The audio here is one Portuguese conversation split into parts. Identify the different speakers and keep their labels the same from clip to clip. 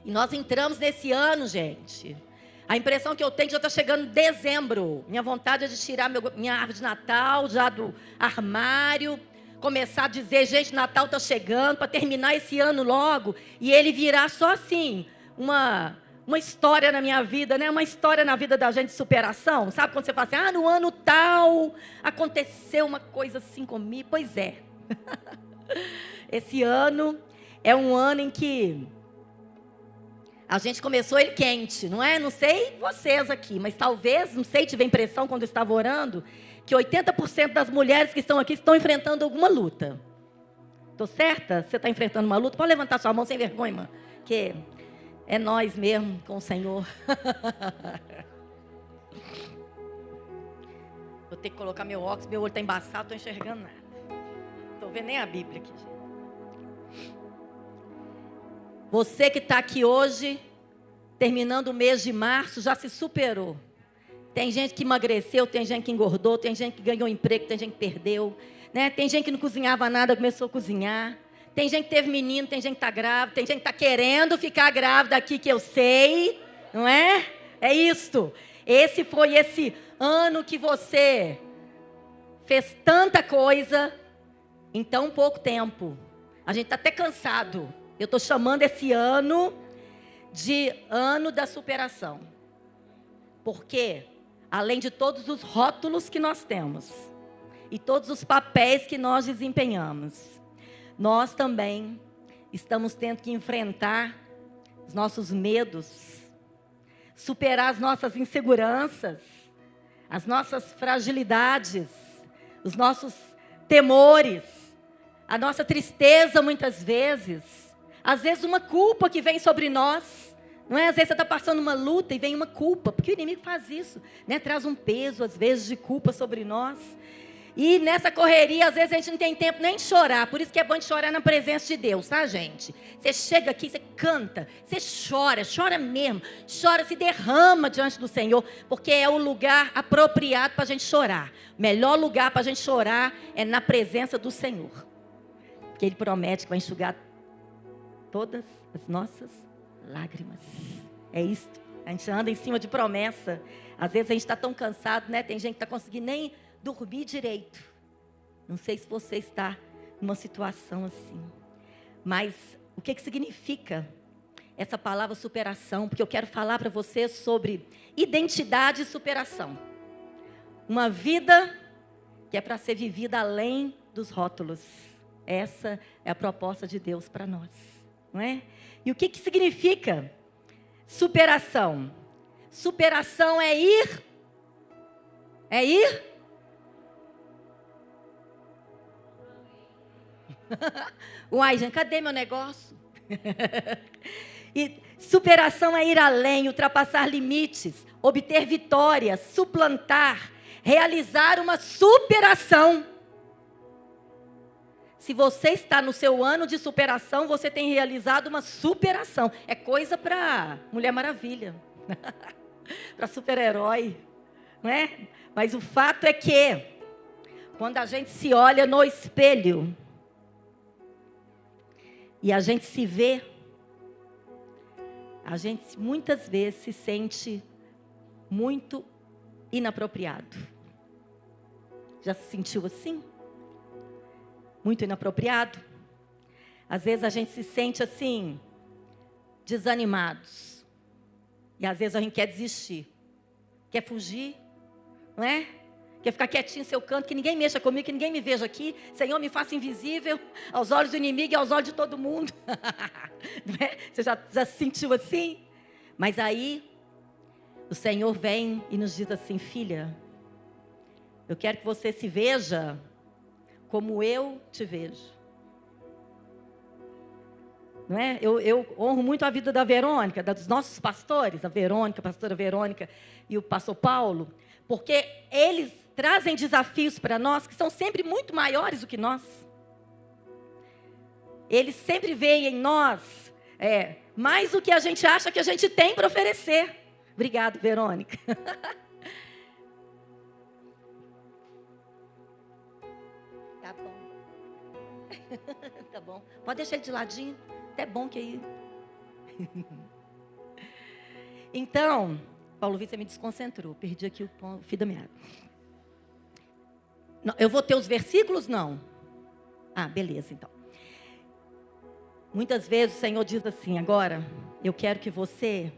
Speaker 1: E nós entramos nesse ano, gente. A impressão que eu tenho é que já está chegando dezembro. Minha vontade é de tirar minha árvore de Natal já do armário. Começar a dizer, gente, Natal está chegando, para terminar esse ano logo. E ele virar só assim, uma história na minha vida, né? Uma história na vida da gente de superação. Sabe quando você fala assim, no ano tal, aconteceu uma coisa assim comigo. Pois é. Esse ano é um ano em que a gente começou ele quente, não é? Não sei vocês aqui, mas talvez, não sei, tive a impressão quando eu estava orando, que 80% das mulheres que estão aqui estão enfrentando alguma luta. Estou certa? Você está enfrentando uma luta? Pode levantar sua mão sem vergonha, irmã. Que é nós mesmo com o Senhor. Vou ter que colocar meu óculos, meu olho está embaçado, não estou enxergando nada. Estou vendo nem a Bíblia aqui, gente. Você que está aqui hoje, terminando o mês de março, já se superou. Tem gente que emagreceu, tem gente que engordou, tem gente que ganhou emprego, tem gente que perdeu, né? Tem gente que não cozinhava nada, começou a cozinhar. Tem gente que teve menino, tem gente que está grávida, tem gente que está querendo ficar grávida aqui, que eu sei, não é? É isto. Esse foi esse ano que você fez tanta coisa em tão pouco tempo. A gente está até cansado. Eu estou chamando esse ano de ano da superação. Porque, além de todos os rótulos que nós temos, e todos os papéis que nós desempenhamos, nós também estamos tendo que enfrentar os nossos medos, superar as nossas inseguranças, as nossas fragilidades, os nossos temores, a nossa tristeza muitas vezes. Às vezes uma culpa que vem sobre nós, não é? Às vezes você está passando uma luta e vem uma culpa, porque o inimigo faz isso, né? Traz um peso, às vezes, de culpa sobre nós. E nessa correria, às vezes a gente não tem tempo nem de chorar, por isso que é bom de chorar na presença de Deus, tá, gente? Você chega aqui, você canta, você chora mesmo, chora, se derrama diante do Senhor, porque é o lugar apropriado para a gente chorar. O melhor lugar para a gente chorar é na presença do Senhor, porque Ele promete que vai enxugar todas as nossas lágrimas. É isso. A gente anda em cima de promessa. Às vezes a gente está tão cansado, né? Tem gente que está conseguindo nem dormir direito. Não sei se você está numa situação assim. Mas o que significa essa palavra superação? Porque eu quero falar para você sobre identidade e superação. Uma vida que é para ser vivida além dos rótulos. Essa é a proposta de Deus para nós. Não é? E o que significa superação? Superação é ir? É ir? Uai, gente, cadê meu negócio? E superação é ir além, ultrapassar limites, obter vitórias, suplantar, realizar uma superação. Se você está no seu ano de superação, você tem realizado uma superação. É coisa para Mulher Maravilha, para super-herói, não é? Mas o fato é que, quando a gente se olha no espelho, e a gente se vê, a gente muitas vezes se sente muito inapropriado. Já se sentiu assim? Muito inapropriado? Às vezes a gente se sente assim, desanimados. E às vezes a gente quer desistir. Quer fugir, não é? Quer ficar quietinho no seu canto, que ninguém mexa comigo, que ninguém me veja aqui. Senhor, me faça invisível aos olhos do inimigo e aos olhos de todo mundo. Não é? Você já se sentiu assim? Mas aí, o Senhor vem e nos diz assim: filha, eu quero que você se veja como eu te vejo. Não é? Eu honro muito a vida da Verônica, dos nossos pastores, a Verônica, a pastora Verônica e o pastor Paulo, porque eles trazem desafios para nós que são sempre muito maiores do que nós. Eles sempre veem em nós mais do que a gente acha que a gente tem para oferecer. Obrigado, Verônica. Tá bom. Tá bom. Pode deixar ele de ladinho. Até bom que aí. Então, Paulo Vitor, você me desconcentrou. Perdi aqui o fio da meada. Não, eu vou ter os versículos? Não. Ah, beleza, então. Muitas vezes o Senhor diz assim, agora, eu quero que você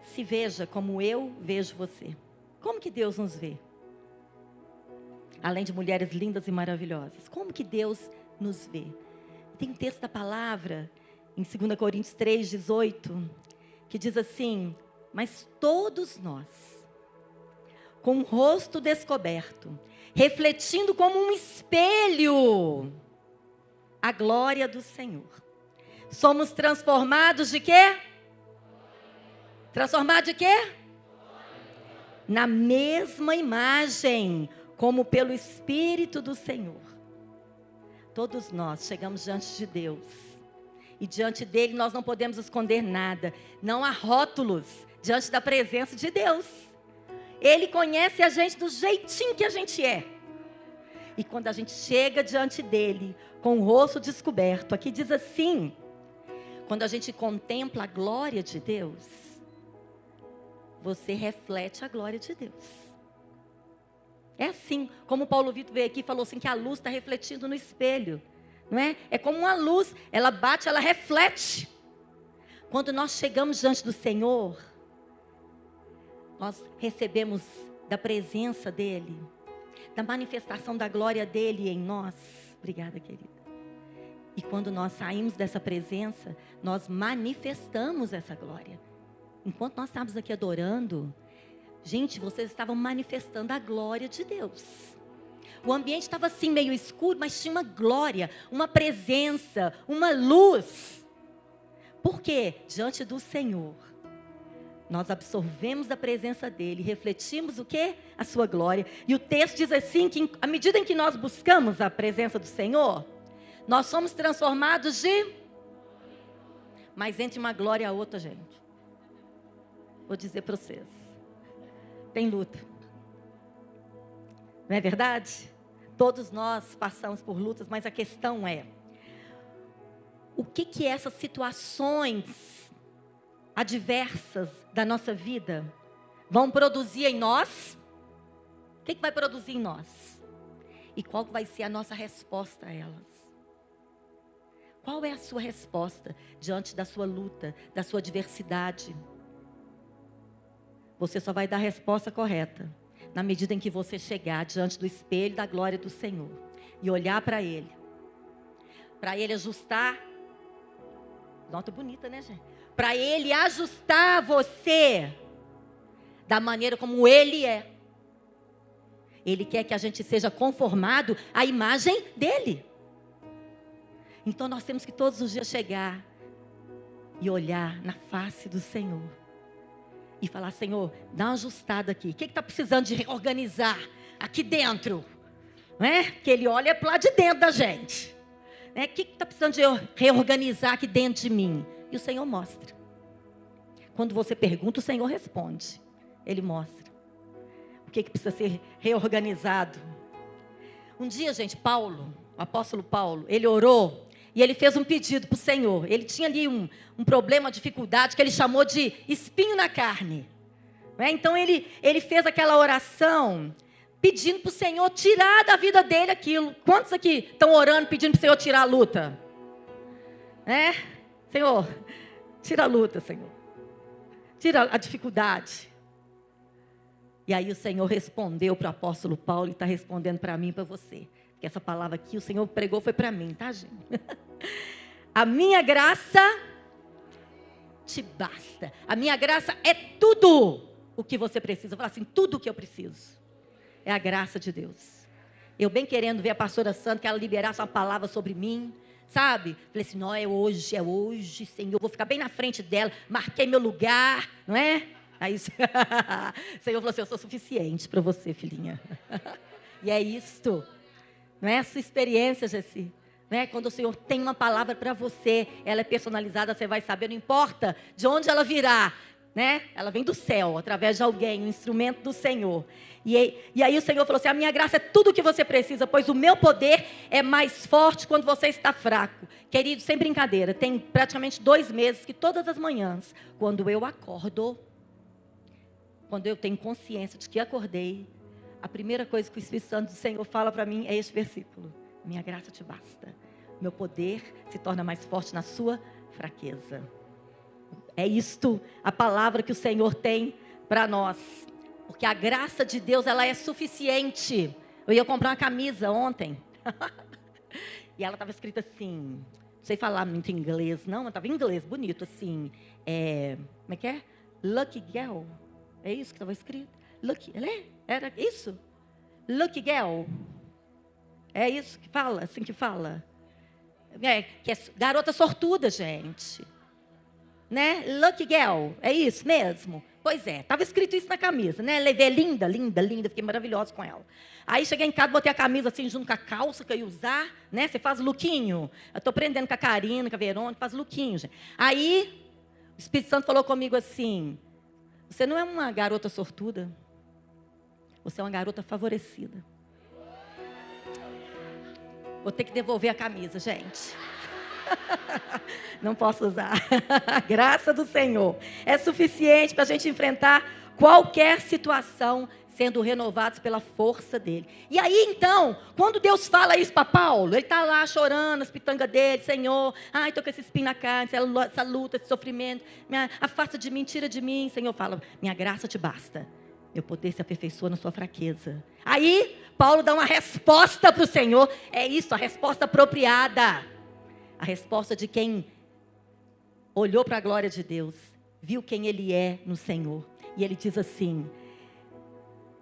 Speaker 1: se veja como eu vejo você. Como que Deus nos vê? Além de mulheres lindas e maravilhosas. Como que Deus nos vê? Tem um texto da palavra, em 2 Coríntios 3:18, que diz assim, mas todos nós, com o rosto descoberto, refletindo como um espelho a glória do Senhor, somos transformados de quê? Transformados de quê? Na mesma imagem, como pelo Espírito do Senhor. Todos nós chegamos diante de Deus. E diante dele nós não podemos esconder nada. Não há rótulos diante da presença de Deus. Ele conhece a gente do jeitinho que a gente é. E quando a gente chega diante dele, com o rosto descoberto, aqui diz assim, quando a gente contempla a glória de Deus, você reflete a glória de Deus. É assim, como Paulo Vitor veio aqui e falou assim, que a luz está refletindo no espelho. Não é? É como uma luz, ela bate, ela reflete. Quando nós chegamos diante do Senhor, nós recebemos da presença dEle, da manifestação da glória dEle em nós. Obrigada, querida. E quando nós saímos dessa presença, nós manifestamos essa glória. Enquanto nós estávamos aqui adorando, gente, vocês estavam manifestando a glória de Deus. O ambiente estava assim meio escuro, mas tinha uma glória, uma presença, uma luz. Por quê? Diante do Senhor, nós absorvemos da presença dEle, refletimos o quê? A sua glória. E o texto diz assim, que à medida em que nós buscamos a presença do Senhor, nós somos transformados de... Mas entre uma glória e a outra, gente, vou dizer para vocês, tem luta. Não é verdade? Todos nós passamos por lutas, mas a questão é, o que essas situações adversas da nossa vida vão produzir em nós? O que vai produzir em nós? E qual vai ser a nossa resposta a elas? Qual é a sua resposta diante da sua luta, da sua adversidade? Você só vai dar a resposta correta na medida em que você chegar diante do espelho da glória do Senhor e olhar para Ele ajustar, nota bonita, né, gente? Para Ele ajustar você da maneira como Ele é. Ele quer que a gente seja conformado à imagem dEle. Então nós temos que todos os dias chegar e olhar na face do Senhor e falar, Senhor, dá uma ajustada aqui. O que está precisando de reorganizar aqui dentro? Não é? Porque Ele olha para lá de dentro da gente. O que está precisando de reorganizar aqui dentro de mim? E o Senhor mostra. Quando você pergunta, o Senhor responde. Ele mostra. O que precisa ser reorganizado? Um dia, gente, Paulo, o apóstolo Paulo, ele orou e ele fez um pedido para o Senhor. Ele tinha ali um problema, uma dificuldade que ele chamou de espinho na carne. Então ele fez aquela oração pedindo para o Senhor tirar da vida dele aquilo. Quantos aqui estão orando pedindo para o Senhor tirar a luta? Senhor, tira a luta, Senhor. Tira a dificuldade. E aí o Senhor respondeu para o apóstolo Paulo e está respondendo para mim e para você. Porque essa palavra aqui o Senhor pregou foi para mim, tá, gente? A minha graça te basta. A minha graça é tudo o que você precisa. Fala assim, tudo o que eu preciso é a graça de Deus. Eu bem querendo ver a pastora Sandra, que ela liberasse uma palavra sobre mim, sabe? Falei assim, não, é hoje, Senhor. Vou ficar bem na frente dela, marquei meu lugar, não é? Aí o Senhor falou assim, eu sou suficiente para você, filhinha. E é isto. Não é a sua experiência, Jessi. Não é? Quando o Senhor tem uma palavra para você, ela é personalizada, você vai saber, não importa de onde ela virá. né? Ela vem do céu, através de alguém, um instrumento do Senhor. E aí o Senhor falou assim, a minha graça é tudo o que você precisa, pois o meu poder é mais forte quando você está fraco. Querido, sem brincadeira, tem praticamente 2 meses que todas as manhãs, quando eu acordo, quando eu tenho consciência de que acordei, a primeira coisa que o Espírito Santo do Senhor fala para mim é este versículo. Minha graça te basta. Meu poder se torna mais forte na sua fraqueza. É isto a palavra que o Senhor tem para nós. Porque a graça de Deus, ela é suficiente. Eu ia comprar uma camisa ontem. E ela estava escrita assim, não sei falar muito inglês, não, mas estava em inglês, bonito, assim. Como é que é? Lucky Girl. É isso que estava escrito? Lucky, era isso? Lucky Girl. É isso que fala, assim que fala. Que é garota sortuda, gente. Né? Lucky Girl, é isso mesmo? Pois é, estava escrito isso na camisa, né? Levei linda, linda, linda, fiquei maravilhosa com ela. Aí cheguei em casa, botei a camisa assim junto com a calça que eu ia usar, né? Você faz lookinho. Eu estou aprendendo com a Karina, com a Verônica, faz lookinho, gente. Aí, o Espírito Santo falou comigo assim, você não é uma garota sortuda, você é uma garota favorecida. Vou ter que devolver a camisa, gente. Não posso usar. A graça do Senhor é suficiente para a gente enfrentar qualquer situação, sendo renovados pela força dele. E aí então, quando Deus fala isso para Paulo, ele está lá chorando as pitangas dele, Senhor, estou com esse espinho na carne, essa luta, esse sofrimento, afasta de mim, tira de mim. Senhor fala, minha graça te basta, meu poder se aperfeiçoa na sua fraqueza. Aí Paulo dá uma resposta para o Senhor, é isso, a resposta apropriada. A resposta de quem olhou para a glória de Deus, viu quem Ele é no Senhor. E ele diz assim,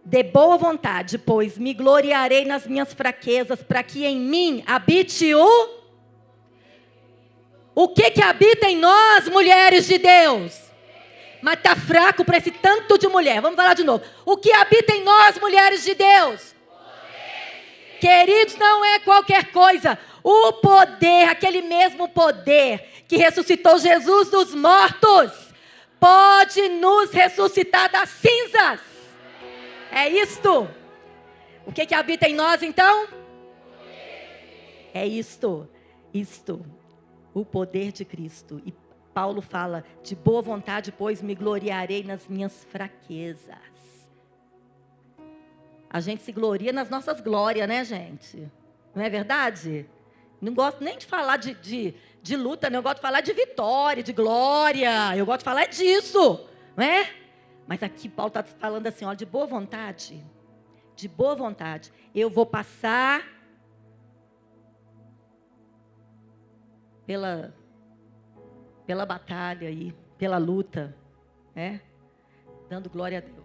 Speaker 1: de boa vontade, pois me gloriarei nas minhas fraquezas, para que em mim habite o que habita em nós, mulheres de Deus? Mas está fraco para esse tanto de mulher. Vamos falar de novo. O que habita em nós, mulheres de Deus? Queridos, não é qualquer coisa. O poder, aquele mesmo poder que ressuscitou Jesus dos mortos, pode nos ressuscitar das cinzas. É isto. O que habita em nós, então? É isto. O poder de Cristo. E Paulo fala, de boa vontade, pois me gloriarei nas minhas fraquezas. A gente se gloria nas nossas glórias, né, gente? Não é verdade? Não gosto nem de falar de luta, não. Eu gosto de falar de vitória, de glória. Eu gosto de falar disso, não é? Mas aqui Paulo está falando assim, olha, de boa vontade, eu vou passar pela batalha aí, pela luta, né? Dando glória a Deus.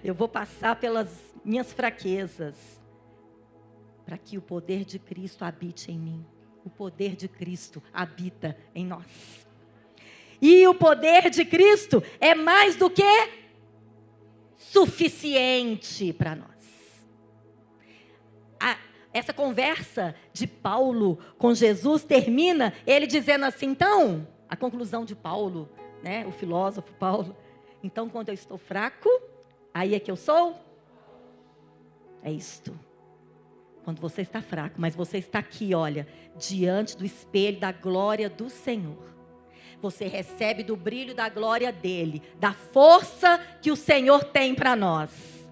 Speaker 1: Eu vou passar pelas minhas fraquezas, para que o poder de Cristo habite em mim. O poder de Cristo habita em nós. E o poder de Cristo é mais do que suficiente para nós. Essa conversa de Paulo com Jesus termina ele dizendo assim, então, a conclusão de Paulo, né, o filósofo Paulo, então quando eu estou fraco, aí é que eu sou? É isto. Quando você está fraco, mas você está aqui, olha, diante do espelho da glória do Senhor. Você recebe do brilho da glória dele, da força que o Senhor tem para nós.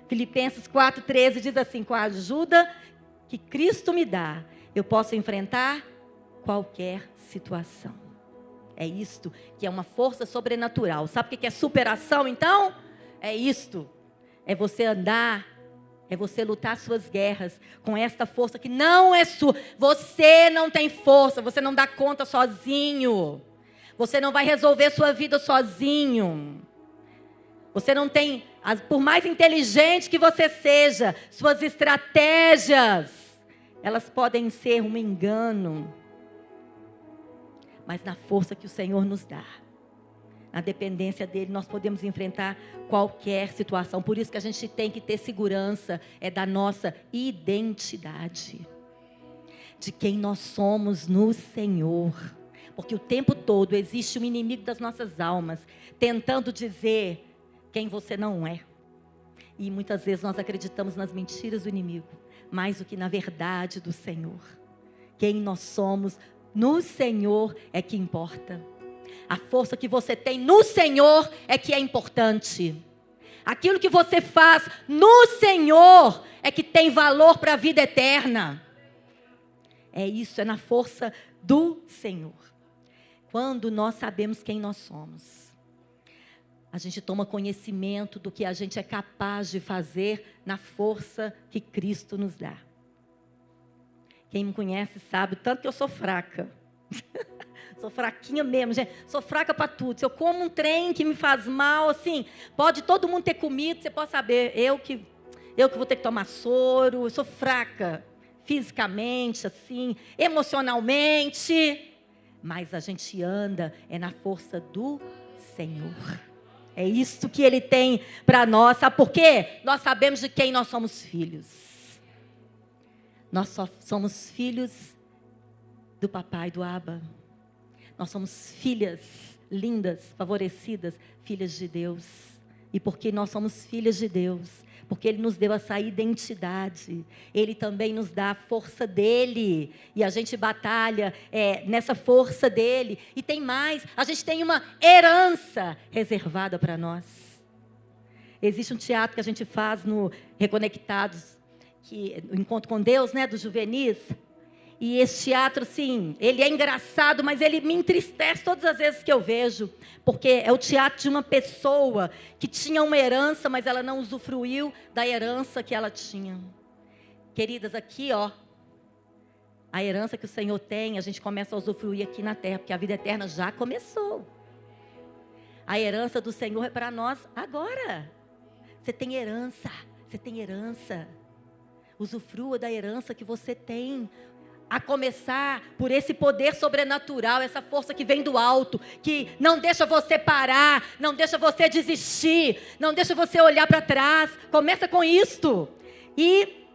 Speaker 1: Filipenses 4,13 diz assim, com a ajuda que Cristo me dá, eu posso enfrentar qualquer situação. É isto que é uma força sobrenatural. Sabe o que é superação, então? É isto. É você andar, é você lutar suas guerras com esta força que não é sua. Você não tem força, você não dá conta sozinho. Você não vai resolver sua vida sozinho. Você não tem, por mais inteligente que você seja, suas estratégias, elas podem ser um engano. Mas na força que o Senhor nos dá, na dependência dele, nós podemos enfrentar qualquer situação. Por isso que a gente tem que ter segurança, é da nossa identidade, de quem nós somos no Senhor. Porque o tempo todo existe um inimigo das nossas almas, tentando dizer quem você não é. E muitas vezes nós acreditamos nas mentiras do inimigo, mais do que na verdade do Senhor. Quem nós somos no Senhor é que importa. A força que você tem no Senhor é que é importante. Aquilo que você faz no Senhor é que tem valor para a vida eterna. É isso, é na força do Senhor. Quando nós sabemos quem nós somos, a gente toma conhecimento do que a gente é capaz de fazer na força que Cristo nos dá. Quem me conhece sabe, tanto que eu sou fraca. Sou fraquinha mesmo, gente. Sou fraca para tudo. Se eu como um trem que me faz mal, assim, pode todo mundo ter comido, você pode saber, eu que vou ter que tomar soro. Eu sou fraca, fisicamente, assim, emocionalmente. Mas a gente anda na força do Senhor. É isso que Ele tem para nós. Sabe por quê? Nós sabemos de quem nós somos filhos. Nós só somos filhos do papai, do Abba. Nós somos filhas lindas, favorecidas, filhas de Deus. E porque nós somos filhas de Deus, porque Ele nos deu essa identidade, Ele também nos dá a força dEle. E a gente batalha nessa força dEle. E tem mais, a gente tem uma herança reservada para nós. Existe um teatro que a gente faz no Reconectados, o Encontro com Deus, né, dos juvenis. E esse teatro, sim, ele é engraçado, mas ele me entristece todas as vezes que eu vejo. Porque é o teatro de uma pessoa que tinha uma herança, mas ela não usufruiu da herança que ela tinha. Queridas, aqui, a herança que o Senhor tem, a gente começa a usufruir aqui na terra, porque a vida eterna já começou. A herança do Senhor é para nós agora. Você tem herança, você tem herança. Usufrua da herança que você tem. A começar por esse poder sobrenatural, essa força que vem do alto, que não deixa você parar, não deixa você desistir, não deixa você olhar para trás. Começa com isto. E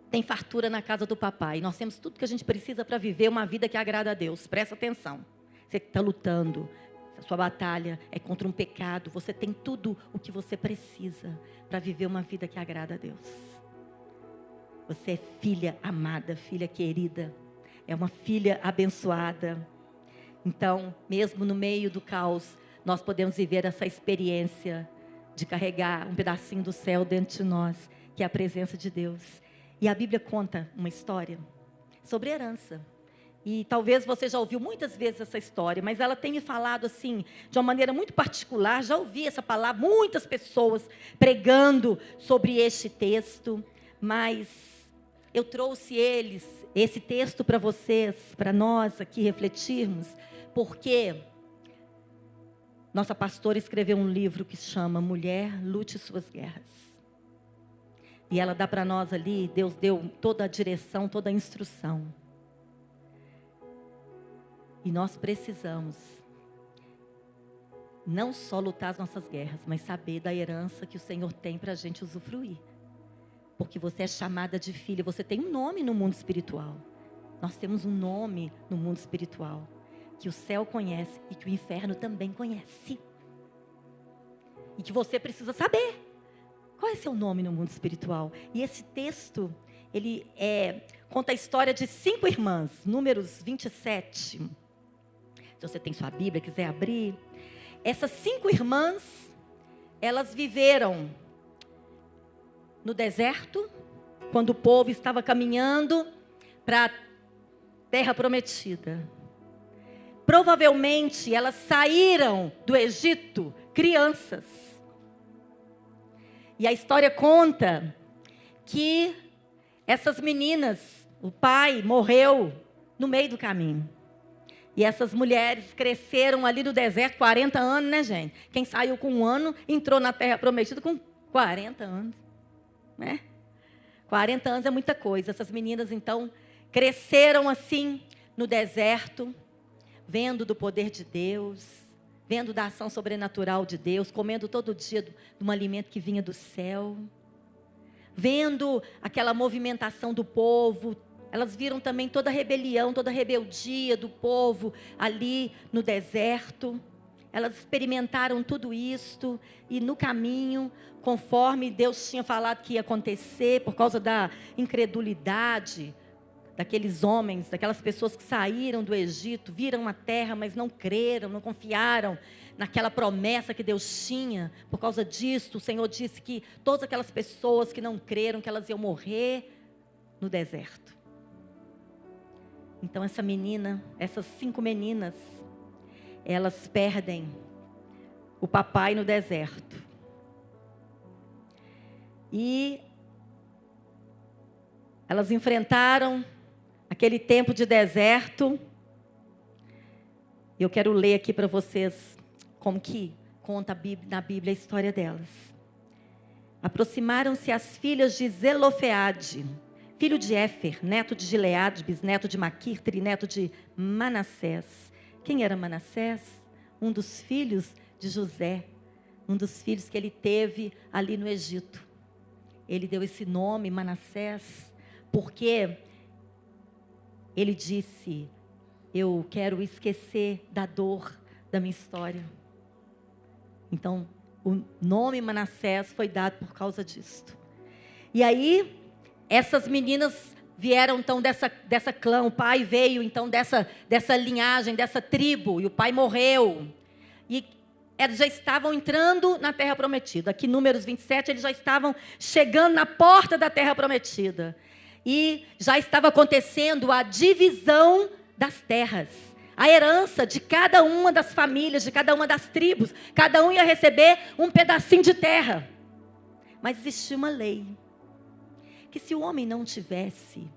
Speaker 1: tem fartura na casa do papai. Nós temos tudo que a gente precisa para viver uma vida que agrada a Deus. Presta atenção. Você que está lutando, a sua batalha é contra um pecado. Você tem tudo o que você precisa para viver uma vida que agrada a Deus. Você é filha amada, filha querida. É uma filha abençoada. Então, mesmo no meio do caos, nós podemos viver essa experiência de carregar um pedacinho do céu dentro de nós, que é a presença de Deus. E a Bíblia conta uma história sobre herança. E talvez você já ouviu muitas vezes essa história, mas ela tem me falado assim, de uma maneira muito particular. Já ouvi essa palavra, muitas pessoas pregando sobre este texto, mas eu trouxe esse texto para vocês, para nós aqui refletirmos, porque nossa pastora escreveu um livro que se chama Mulher, Lute Suas Guerras. E ela dá para nós ali, Deus deu toda a direção, toda a instrução. E nós precisamos não só lutar as nossas guerras, mas saber da herança que o Senhor tem para a gente usufruir. Porque você é chamada de filha, você tem um nome no mundo espiritual. Nós temos um nome no mundo espiritual, que o céu conhece e que o inferno também conhece. E que você precisa saber. Qual é seu nome no mundo espiritual? E esse texto, ele conta a história de 5 irmãs, Números 27. Se você tem sua Bíblia, quiser abrir. Essas 5 irmãs, elas viveram no deserto, quando o povo estava caminhando para a terra prometida. Provavelmente elas saíram do Egito crianças. E a história conta que essas meninas, o pai morreu no meio do caminho. E essas mulheres cresceram ali no deserto, 40 anos, né, gente? Quem saiu com 1 ano, entrou na terra prometida com 40 anos. Né? 40 anos é muita coisa. Essas meninas então cresceram assim no deserto, vendo do poder de Deus, vendo da ação sobrenatural de Deus, comendo todo dia de um alimento que vinha do céu, vendo aquela movimentação do povo, Elas viram também toda a rebelião, toda a rebeldia do povo ali no deserto. Elas experimentaram tudo isto e no caminho, conforme Deus tinha falado que ia acontecer, por causa da incredulidade daqueles homens, daquelas pessoas que saíram do Egito, viram a terra, mas não creram, não confiaram naquela promessa que Deus tinha. Por causa disso, o Senhor disse que todas aquelas pessoas que não creram, que elas iam morrer no deserto. Então essas 5 meninas, elas perdem o papai no deserto. E elas enfrentaram aquele tempo de deserto. Eu quero ler aqui para vocês como que conta na Bíblia a história delas. Aproximaram-se as filhas de Zelofeade, filho de Éfer, neto de Gileade, bisneto de Maquir, trineto de Manassés. Quem era Manassés? Um dos filhos de José, um dos filhos que ele teve ali no Egito. Ele deu esse nome, Manassés, porque ele disse: eu quero esquecer da dor da minha história. Então, o nome Manassés foi dado por causa disto. E aí, essas meninas vieram então dessa clã, o pai veio então dessa linhagem, dessa tribo, e o pai morreu. E eles já estavam entrando na terra prometida. Aqui, Números 27, eles já estavam chegando na porta da terra prometida. E já estava acontecendo a divisão das terras. A herança de cada uma das famílias, de cada uma das tribos. Cada um ia receber um pedacinho de terra. Mas existia uma lei. Que se o homem não tivesse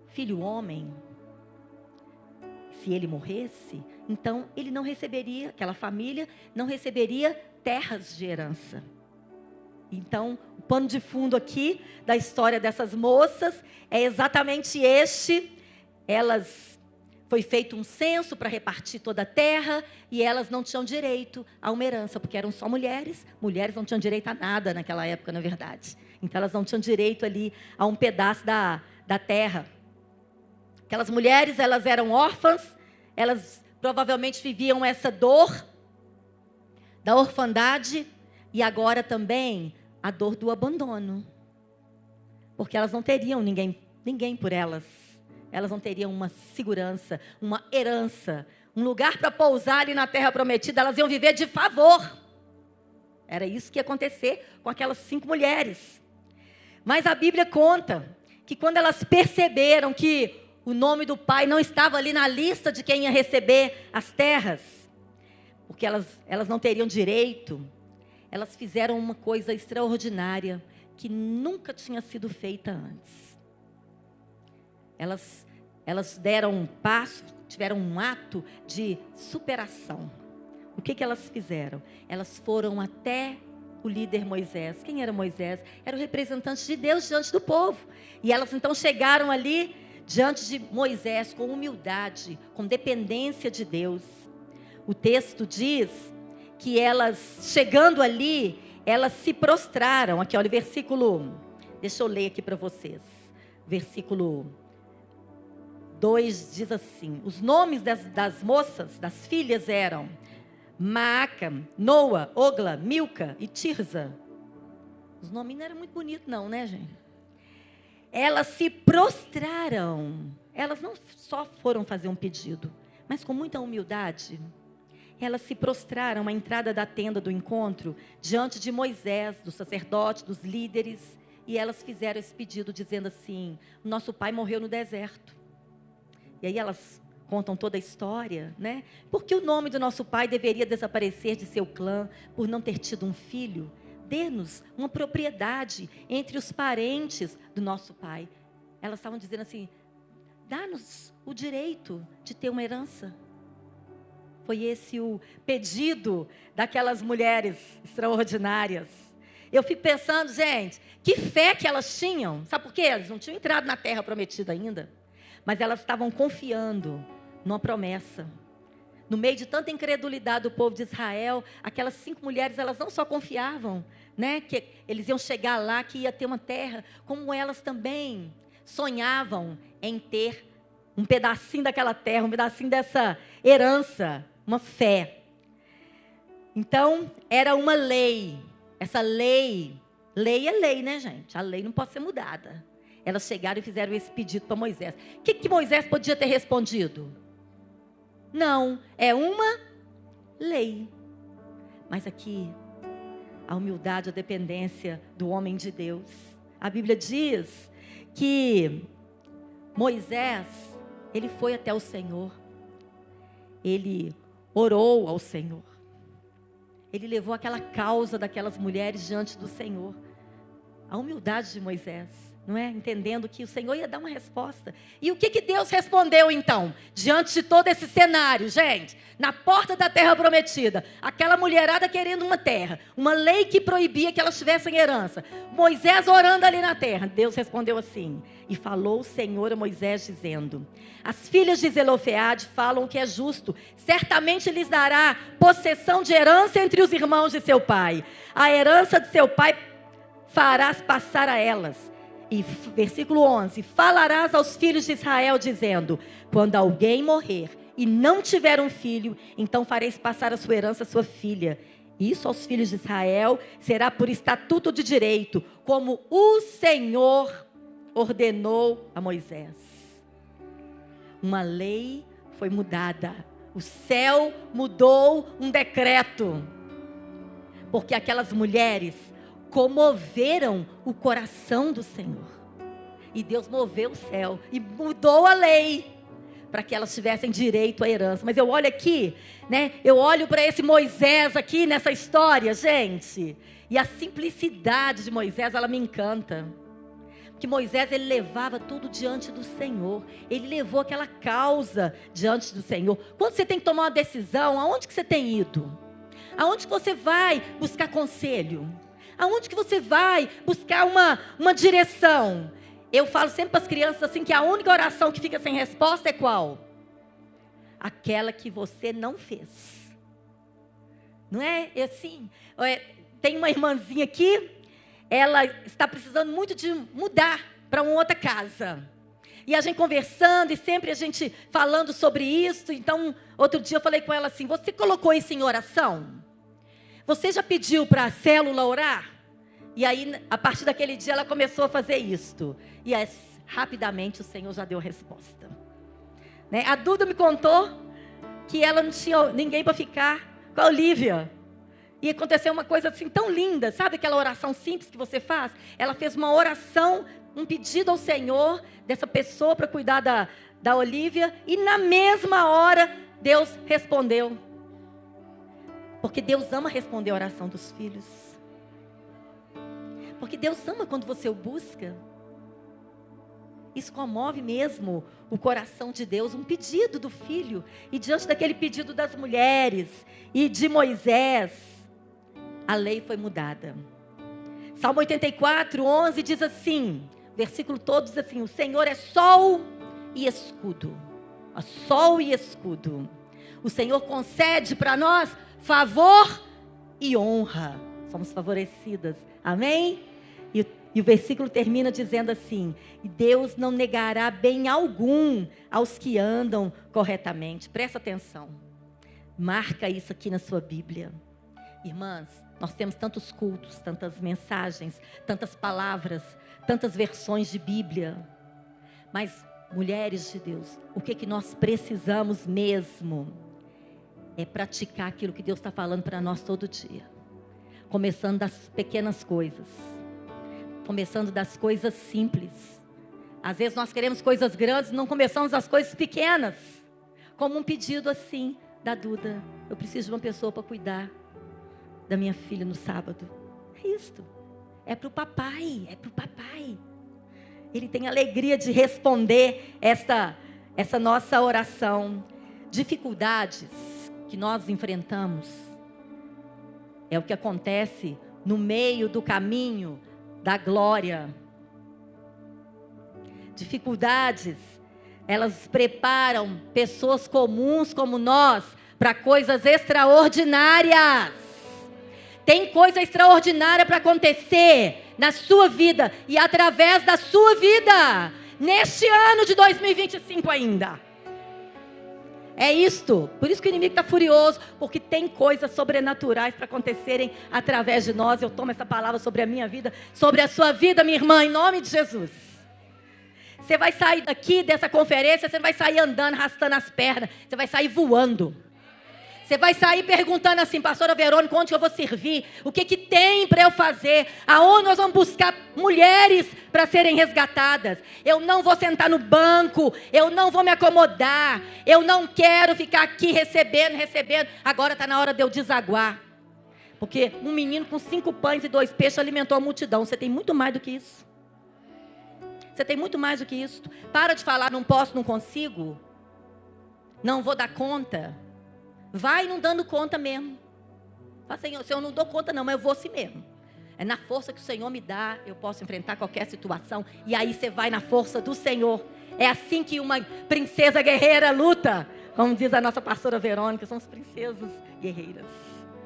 Speaker 1: filho homem, se ele morresse, então ele não receberia, aquela família não receberia terras de herança. Então, o pano de fundo aqui da história dessas moças é exatamente este. Foi feito um censo para repartir toda a terra e elas não tinham direito a uma herança, porque eram só mulheres. Mulheres não tinham direito a nada naquela época, na verdade. Então, elas não tinham direito ali a um pedaço da terra. Aquelas mulheres, elas eram órfãs, elas provavelmente viviam essa dor da orfandade. E agora também a dor do abandono. Porque elas não teriam ninguém por elas. Elas não teriam uma segurança, uma herança, um lugar para pousar ali na terra prometida. Elas iam viver de favor. Era isso que ia acontecer com aquelas 5 mulheres. Mas a Bíblia conta que quando elas perceberam que o nome do pai não estava ali na lista de quem ia receber as terras, porque elas não teriam direito, elas fizeram uma coisa extraordinária que nunca tinha sido feita antes. Elas deram um passo, tiveram um ato de superação. O que elas fizeram? Elas foram até o líder Moisés. Quem era Moisés? Era o representante de Deus diante do povo. E elas então chegaram ali diante de Moisés com humildade, com dependência de Deus. O texto diz que elas, chegando ali, elas se prostraram. Aqui, olha o versículo, deixa eu ler aqui para vocês. Versículo 2 diz assim: os nomes das moças, das filhas eram Maaca, Noa, Ogla, Milca e Tirza. Os nomes não eram muito bonitos não, né, gente? Elas se prostraram. Elas não só foram fazer um pedido, mas com muita humildade. Elas se prostraram à entrada da tenda do encontro, diante de Moisés, do sacerdote, dos líderes. E elas fizeram esse pedido, dizendo assim: nosso pai morreu no deserto. E aí elas contam toda a história, né? Porque o nome do nosso pai deveria desaparecer de seu clã por não ter tido um filho? Dê-nos uma propriedade entre os parentes do nosso pai. Elas estavam dizendo assim: dá-nos o direito de ter uma herança. Foi esse o pedido daquelas mulheres extraordinárias. Eu fico pensando, gente, que fé que elas tinham. Sabe por quê? Elas não tinham entrado na terra prometida ainda. Mas elas estavam confiando numa promessa. No meio de tanta incredulidade do povo de Israel, aquelas 5 mulheres, elas não só confiavam, né, que eles iam chegar lá, que ia ter uma terra, como elas também sonhavam em ter um pedacinho daquela terra, um pedacinho dessa herança, uma fé. Então, era uma lei. Essa lei é lei, né, gente? A lei não pode ser mudada. Elas chegaram e fizeram esse pedido para Moisés. O que Moisés podia ter respondido? Não, é uma lei. Mas aqui, a humildade, a dependência do homem de Deus. A Bíblia diz que Moisés, ele foi até o Senhor. Ele orou ao Senhor. Ele levou aquela causa daquelas mulheres diante do Senhor. A humildade de Moisés, não é? Entendendo que o Senhor ia dar uma resposta. E o que Deus respondeu então? Diante de todo esse cenário, gente, na porta da terra prometida, aquela mulherada querendo uma terra, uma lei que proibia que elas tivessem herança. Moisés orando ali na terra, Deus respondeu assim: e falou o Senhor a Moisés dizendo: as filhas de Zelofeade falam o que é justo, certamente lhes dará possessão de herança entre os irmãos de seu pai. A herança de seu pai farás passar a elas. E versículo 11: falarás aos filhos de Israel dizendo: quando alguém morrer e não tiver um filho, então fareis passar a sua herança à sua filha. Isso aos filhos de Israel será por estatuto de direito, como o Senhor ordenou a Moisés. Uma lei foi mudada. O céu mudou um decreto. Porque aquelas mulheres comoveram o coração do Senhor. E Deus moveu o céu e mudou a lei para que elas tivessem direito à herança. Mas eu olho aqui, né? Eu olho para esse Moisés aqui nessa história, gente. E a simplicidade de Moisés, ela me encanta. Porque Moisés, ele levava tudo diante do Senhor. Ele levou aquela causa diante do Senhor. Quando você tem que tomar uma decisão, aonde que você tem ido? Aonde que você vai buscar conselho? Aonde que você vai buscar uma direção? Eu falo sempre para as crianças assim, que a única oração que fica sem resposta é qual? Aquela que você não fez. Não é assim? Tem uma irmãzinha aqui, ela está precisando muito de mudar para uma outra casa. E a gente conversando e sempre a gente falando sobre isso. Então, outro dia eu falei com ela assim: você colocou isso em oração? Você já pediu para a célula orar? E aí, a partir daquele dia, ela começou a fazer isto. E aí, rapidamente, o Senhor já deu a resposta. Né? A Duda me contou que ela não tinha ninguém para ficar com a Olivia. E aconteceu uma coisa assim tão linda. Sabe aquela oração simples que você faz? Ela fez uma oração, um pedido ao Senhor, dessa pessoa para cuidar da Olivia. E na mesma hora, Deus respondeu. Porque Deus ama responder a oração dos filhos. Porque Deus ama quando você o busca. Isso comove mesmo o coração de Deus. Um pedido do filho. E diante daquele pedido das mulheres e de Moisés, a lei foi mudada. Salmo 84, 11 diz assim, versículo todo diz assim: o Senhor é sol e escudo. Sol e escudo. O Senhor concede para nós favor e honra. Somos favorecidas. Amém? E o versículo termina dizendo assim: e Deus não negará bem algum aos que andam corretamente. Presta atenção. Marca isso aqui na sua Bíblia. Irmãs, nós temos tantos cultos, tantas mensagens, tantas palavras, tantas versões de Bíblia. Mas, mulheres de Deus, o que nós precisamos mesmo é praticar aquilo que Deus está falando para nós todo dia. Começando das pequenas coisas. Começando das coisas simples. Às vezes nós queremos coisas grandes, não começamos as coisas pequenas. Como um pedido assim da Duda: eu preciso de uma pessoa para cuidar da minha filha no sábado. É isto. É para o papai. É para o papai. Ele tem alegria de responder essa nossa oração. Dificuldades que nós enfrentamos é o que acontece no meio do caminho da glória. Dificuldades, elas preparam pessoas comuns como nós para coisas extraordinárias. Tem coisa extraordinária para acontecer na sua vida e através da sua vida. neste ano de 2025 ainda. É isto. Por isso que o inimigo está furioso, porque tem coisas sobrenaturais para acontecerem através de nós. Eu tomo essa palavra sobre a minha vida, sobre a sua vida, minha irmã, em nome de Jesus. Você vai sair daqui dessa conferência, você vai sair andando, arrastando as pernas, você vai sair voando. Você vai sair perguntando assim, pastora Verônica, onde que eu vou servir? O que que tem para eu fazer? Aonde nós vamos buscar mulheres para serem resgatadas? Eu não vou sentar no banco, eu não vou me acomodar, eu não quero ficar aqui recebendo. Agora está na hora de eu desaguar. Porque um menino com 5 pães e 2 peixes alimentou a multidão. Você tem muito mais do que isso. Você tem muito mais do que isso. Para de falar, não posso, não consigo. Não vou dar conta. Vai não dando conta mesmo. Fala, Senhor, eu não dou conta não, mas eu vou assim mesmo. É na força que o Senhor me dá, eu posso enfrentar qualquer situação. E aí você vai na força do Senhor. É assim que uma princesa guerreira luta. Como diz a nossa pastora Verônica, somos princesas guerreiras.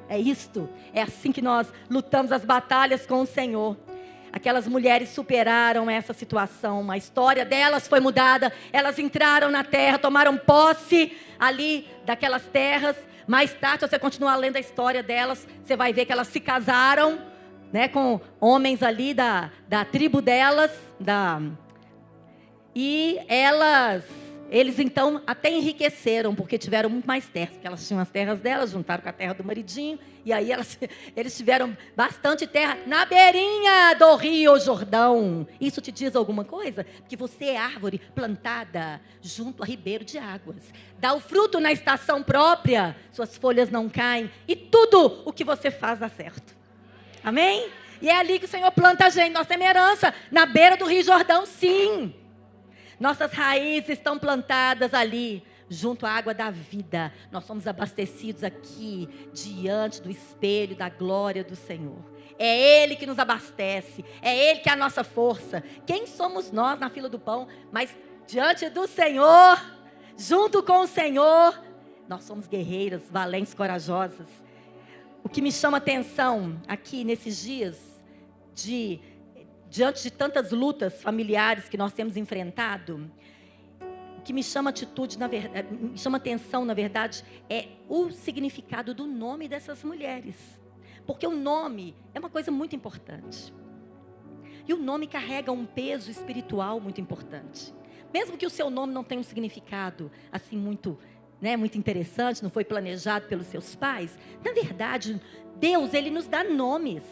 Speaker 1: É isto. É assim que nós lutamos as batalhas com o Senhor. Aquelas mulheres superaram essa situação. A história delas foi mudada. Elas entraram na terra, tomaram posse ali daquelas terras. Mais tarde, se você continuar lendo a história delas, você vai ver que elas se casaram, né, com homens ali da tribo delas. E eles então até enriqueceram, porque tiveram muito mais terras. Porque elas tinham as terras delas, juntaram com a terra do maridinho. E aí eles tiveram bastante terra na beirinha do Rio Jordão. Isso te diz alguma coisa? Porque você é árvore plantada junto a ribeiro de águas. Dá o fruto na estação própria, suas folhas não caem. E tudo o que você faz dá certo. Amém? E é ali que o Senhor planta a gente. Nós temos herança na beira do Rio Jordão, sim. Nossas raízes estão plantadas ali, junto à água da vida. Nós somos abastecidos aqui, diante do espelho da glória do Senhor. É Ele que nos abastece, é Ele que é a nossa força. Quem somos nós na fila do pão? Mas diante do Senhor, junto com o Senhor, nós somos guerreiras, valentes, corajosas. O que me chama atenção aqui nesses dias diante de tantas lutas familiares que nós temos enfrentado, o que me chama me chama atenção, na verdade, é o significado do nome dessas mulheres. Porque o nome é uma coisa muito importante. E o nome carrega um peso espiritual muito importante. Mesmo que o seu nome não tenha um significado assim muito interessante, não foi planejado pelos seus pais, na verdade, Deus, Ele nos dá nomes.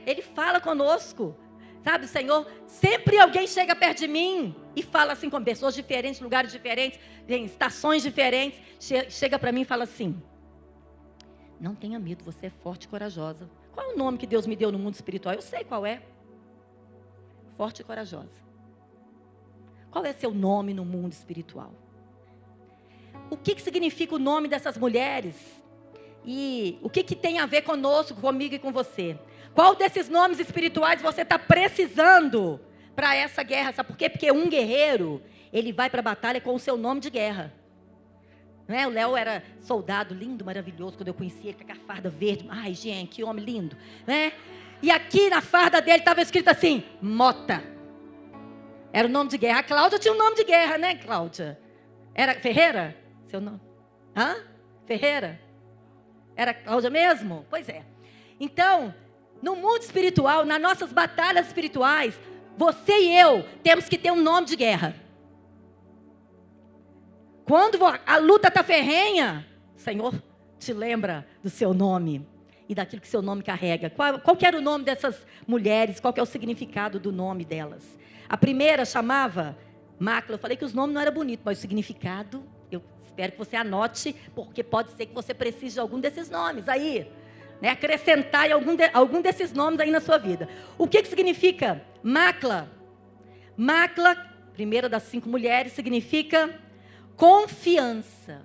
Speaker 1: Ele fala conosco, sabe, o Senhor, sempre alguém chega perto de mim e fala assim com pessoas diferentes, lugares diferentes, em estações diferentes, chega para mim e fala assim: não tenha medo, você é forte e corajosa. Qual é o nome que Deus me deu no mundo espiritual? Eu sei qual é. Forte e corajosa. Qual é seu nome no mundo espiritual? O que significa o nome dessas mulheres? E o que tem a ver conosco, comigo e com você? Qual desses nomes espirituais você está precisando para essa guerra? Sabe por quê? Porque um guerreiro, ele vai para a batalha com o seu nome de guerra. Não é? O Léo era soldado lindo, maravilhoso, quando eu conheci ele, com a farda verde. Ai, gente, que homem lindo. Né? E aqui na farda dele estava escrito assim, Mota. Era o nome de guerra. A Cláudia tinha um nome de guerra, né, Cláudia? Era Ferreira? Seu nome? Hã? Ferreira? Era Cláudia mesmo? Pois é. Então, no mundo espiritual, nas nossas batalhas espirituais, você e eu temos que ter um nome de guerra. Quando a luta está ferrenha, o Senhor te lembra do seu nome e daquilo que seu nome carrega. Qual que era o nome dessas mulheres? Qual que é o significado do nome delas? A primeira chamava Macla. Eu falei que os nomes não eram bonitos, mas o significado, eu espero que você anote, porque pode ser que você precise de algum desses nomes aí. Acrescentar algum desses nomes aí na sua vida. O que significa Macla? Macla, primeira das 5 mulheres, significa confiança.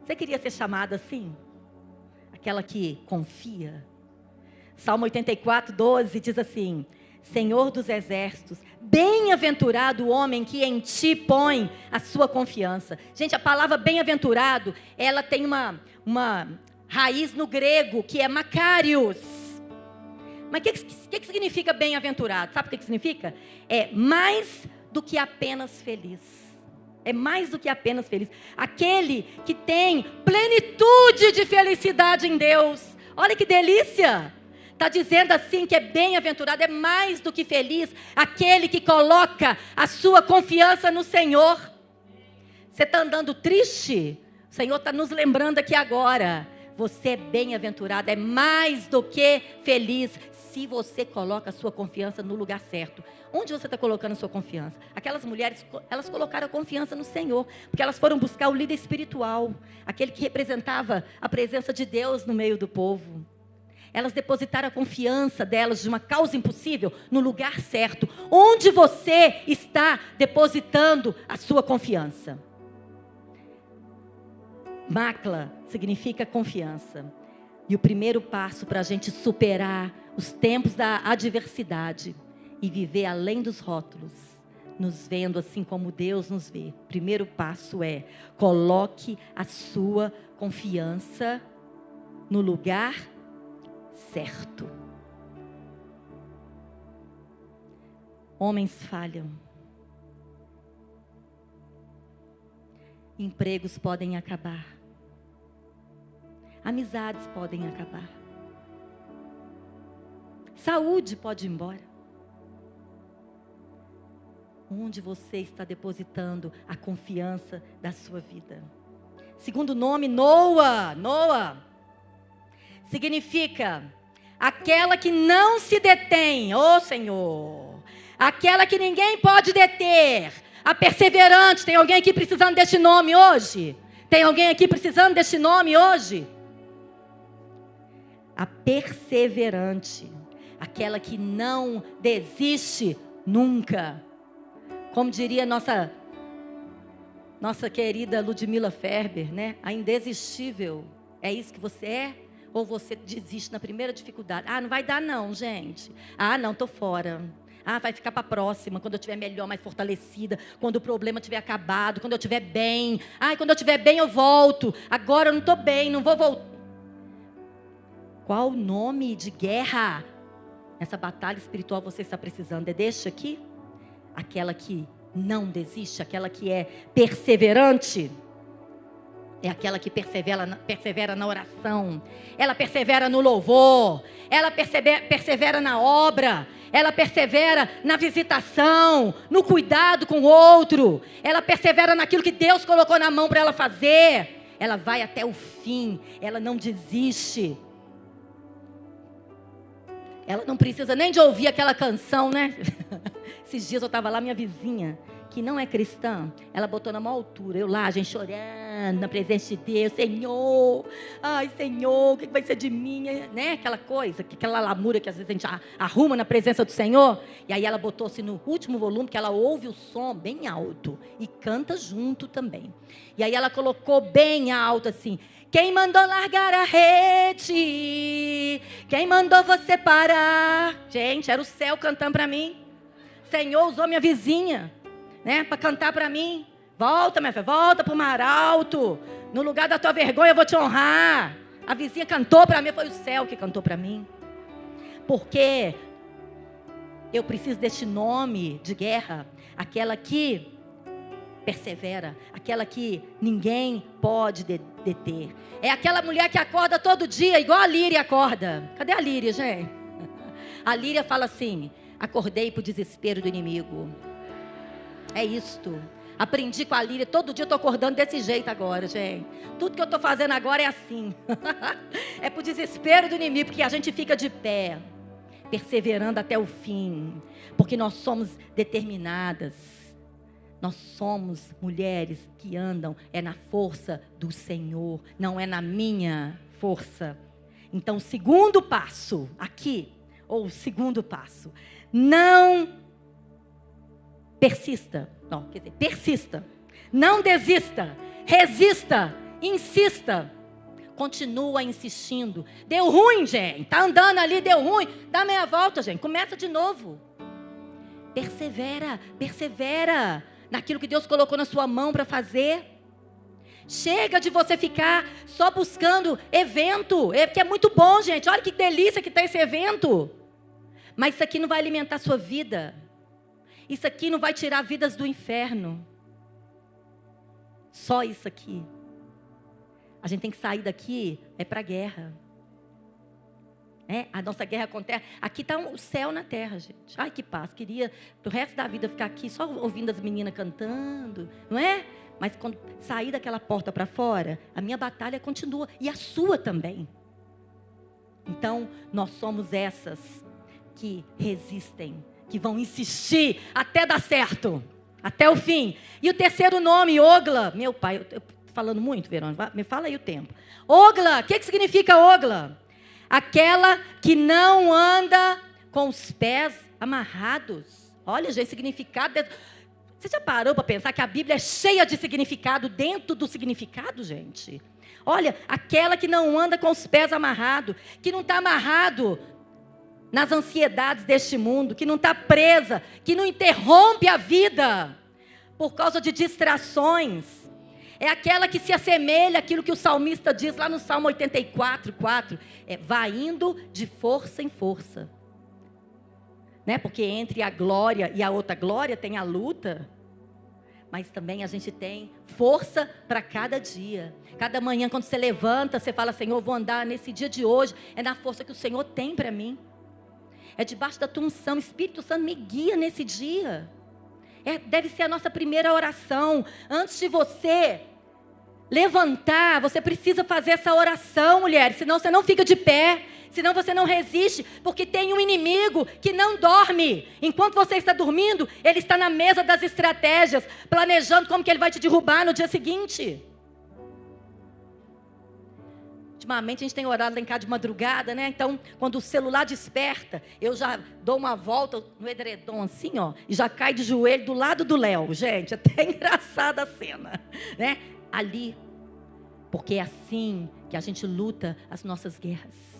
Speaker 1: Você queria ser chamada assim? Aquela que confia? Salmo 84, 12 diz assim: Senhor dos exércitos, bem-aventurado o homem que em ti põe a sua confiança. Gente, a palavra bem-aventurado, ela tem uma raiz no grego, que é Macarios. Mas o que significa bem-aventurado? Sabe o que significa? É mais do que apenas feliz. É mais do que apenas feliz. Aquele que tem plenitude de felicidade em Deus. Olha que delícia! Está dizendo assim que é bem-aventurado, é mais do que feliz. Aquele que coloca a sua confiança no Senhor. Você está andando triste? O Senhor está nos lembrando aqui agora. Você é bem-aventurado, é mais do que feliz. Se você coloca a sua confiança no lugar certo. Onde você está colocando a sua confiança? Aquelas mulheres, elas colocaram a confiança no Senhor, porque elas foram buscar o líder espiritual, aquele que representava a presença de Deus no meio do povo. Elas depositaram a confiança delas de uma causa impossível no lugar certo. Onde você está depositando a sua confiança? Macla significa confiança. E o primeiro passo para a gente superar os tempos da adversidade e viver além dos rótulos, nos vendo assim como Deus nos vê. Primeiro passo é: coloque a sua confiança no lugar certo. Homens falham. Empregos podem acabar. Amizades podem acabar. Saúde pode ir embora. Onde você está depositando a confiança da sua vida? Segundo nome, Noa. Noa significa aquela que não se detém, ó Senhor. Aquela que ninguém pode deter. A perseverante. Tem alguém aqui precisando deste nome hoje? Tem alguém aqui precisando deste nome hoje? A perseverante. Aquela que não desiste nunca. Como diria nossa querida Ludmila Ferber, né? A indesistível. É isso que você é? Ou você desiste na primeira dificuldade? Ah, não vai dar não, gente. Ah, não, tô fora. Ah, vai ficar para a próxima, quando eu estiver melhor, mais fortalecida, quando o problema tiver acabado, quando eu estiver bem. Ah, quando eu estiver bem eu volto. Agora eu não estou bem, não vou voltar. Qual o nome de guerra nessa batalha espiritual você está precisando? É deste aqui? Aquela que não desiste, aquela que é perseverante. É aquela que persevera na oração. Ela persevera no louvor. Ela persevera na obra. Ela persevera na visitação, no cuidado com o outro. Ela persevera naquilo que Deus colocou na mão para ela fazer. Ela vai até o fim. Ela não desiste. Ela não precisa nem de ouvir aquela canção, né? Esses dias eu estava lá, minha vizinha, que não é cristã, ela botou na maior altura, eu lá, a gente chorando na presença de Deus, Senhor, ai Senhor, o que vai ser de mim, né? Aquela coisa, aquela lamúria que às vezes a gente arruma na presença do Senhor. E aí ela botou assim no último volume, que ela ouve o som bem alto e canta junto também. E aí ela colocou bem alto assim: quem mandou largar a rede? Quem mandou você parar? Gente, era o céu cantando para mim. O Senhor usou minha vizinha, né, para cantar para mim. Volta, minha filha, volta para o mar alto. No lugar da tua vergonha eu vou te honrar. A vizinha cantou para mim, foi o céu que cantou para mim. Porque eu preciso deste nome de guerra. Aquela que persevera, aquela que ninguém pode deter. É aquela mulher que acorda todo dia, igual a Líria acorda. Cadê a Líria, gente? A Líria fala assim: acordei para o desespero do inimigo. É isto. Aprendi com a Líria, todo dia eu estou acordando desse jeito agora, gente. Tudo que eu estou fazendo agora é assim. É para o desespero do inimigo, porque a gente fica de pé, perseverando até o fim. Porque nós somos determinadas. Nós somos mulheres que andam na força do Senhor, não é na minha força. Então, o segundo passo aqui, ou o segundo passo, não persista. Não, quer dizer, persista. Não desista, resista, insista. Continua insistindo. Deu ruim, gente. Está andando ali, deu ruim. Dá meia volta, gente. Começa de novo. Persevera, persevera naquilo que Deus colocou na sua mão para fazer. Chega de você ficar só buscando evento, que é muito bom, gente. Olha que delícia que está esse evento. Mas isso aqui não vai alimentar a sua vida. Isso aqui não vai tirar vidas do inferno. Só isso aqui. A gente tem que sair daqui, para a guerra. A nossa guerra acontece. Aqui está o céu na terra, gente. Ai, que paz. Queria, pro resto da vida, ficar aqui só ouvindo as meninas cantando, não é? Mas quando sair daquela porta para fora, a minha batalha continua. E a sua também. Então, nós somos essas que resistem, que vão insistir até dar certo, até o fim. E o terceiro nome, Ogla. Meu pai, eu estou falando muito, Verônica, me fala aí o tempo. Ogla, o que significa Ogla? Aquela que não anda com os pés amarrados. Olha, gente, significado. Você já parou para pensar que a Bíblia é cheia de significado dentro do significado, gente? Olha, aquela que não anda com os pés amarrados, que não está amarrado nas ansiedades deste mundo, que não está presa, que não interrompe a vida por causa de distrações. É aquela que se assemelha àquilo que o salmista diz lá no Salmo 84:4. Vai indo de força em força. Né? Porque entre a glória e a outra glória tem a luta. Mas também a gente tem força para cada dia. Cada manhã quando você levanta, você fala, Senhor, vou andar nesse dia de hoje. É na força que o Senhor tem para mim. É debaixo da tua unção. Espírito Santo me guia nesse dia. Deve ser a nossa primeira oração. Antes de você levantar, você precisa fazer essa oração, mulher. Senão você não fica de pé. Senão você não resiste, porque tem um inimigo que não dorme. Enquanto você está dormindo, ele está na mesa das estratégias, planejando como que ele vai te derrubar no dia seguinte. Ultimamente a gente tem orado lá em casa de madrugada, né? Então, quando o celular desperta, eu já dou uma volta no edredom assim, ó, e já cai de joelho do lado do Léo. Gente, até engraçada a cena, né? Ali, porque é assim que a gente luta as nossas guerras.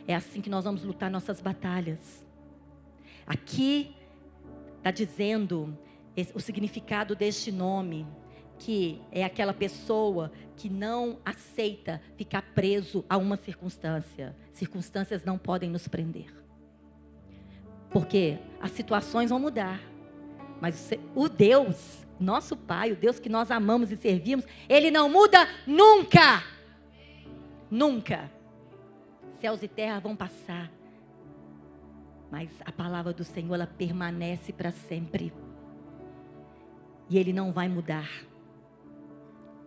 Speaker 1: É assim que nós vamos lutar nossas batalhas. Aqui está dizendo o significado deste nome, que é aquela pessoa que não aceita ficar preso a uma circunstância. Circunstâncias não podem nos prender. Porque as situações vão mudar. Mas o Deus, nosso Pai, o Deus que nós amamos e servimos, Ele não muda nunca. Nunca. Céus e terra vão passar, mas a palavra do Senhor, ela permanece para sempre. E Ele não vai mudar.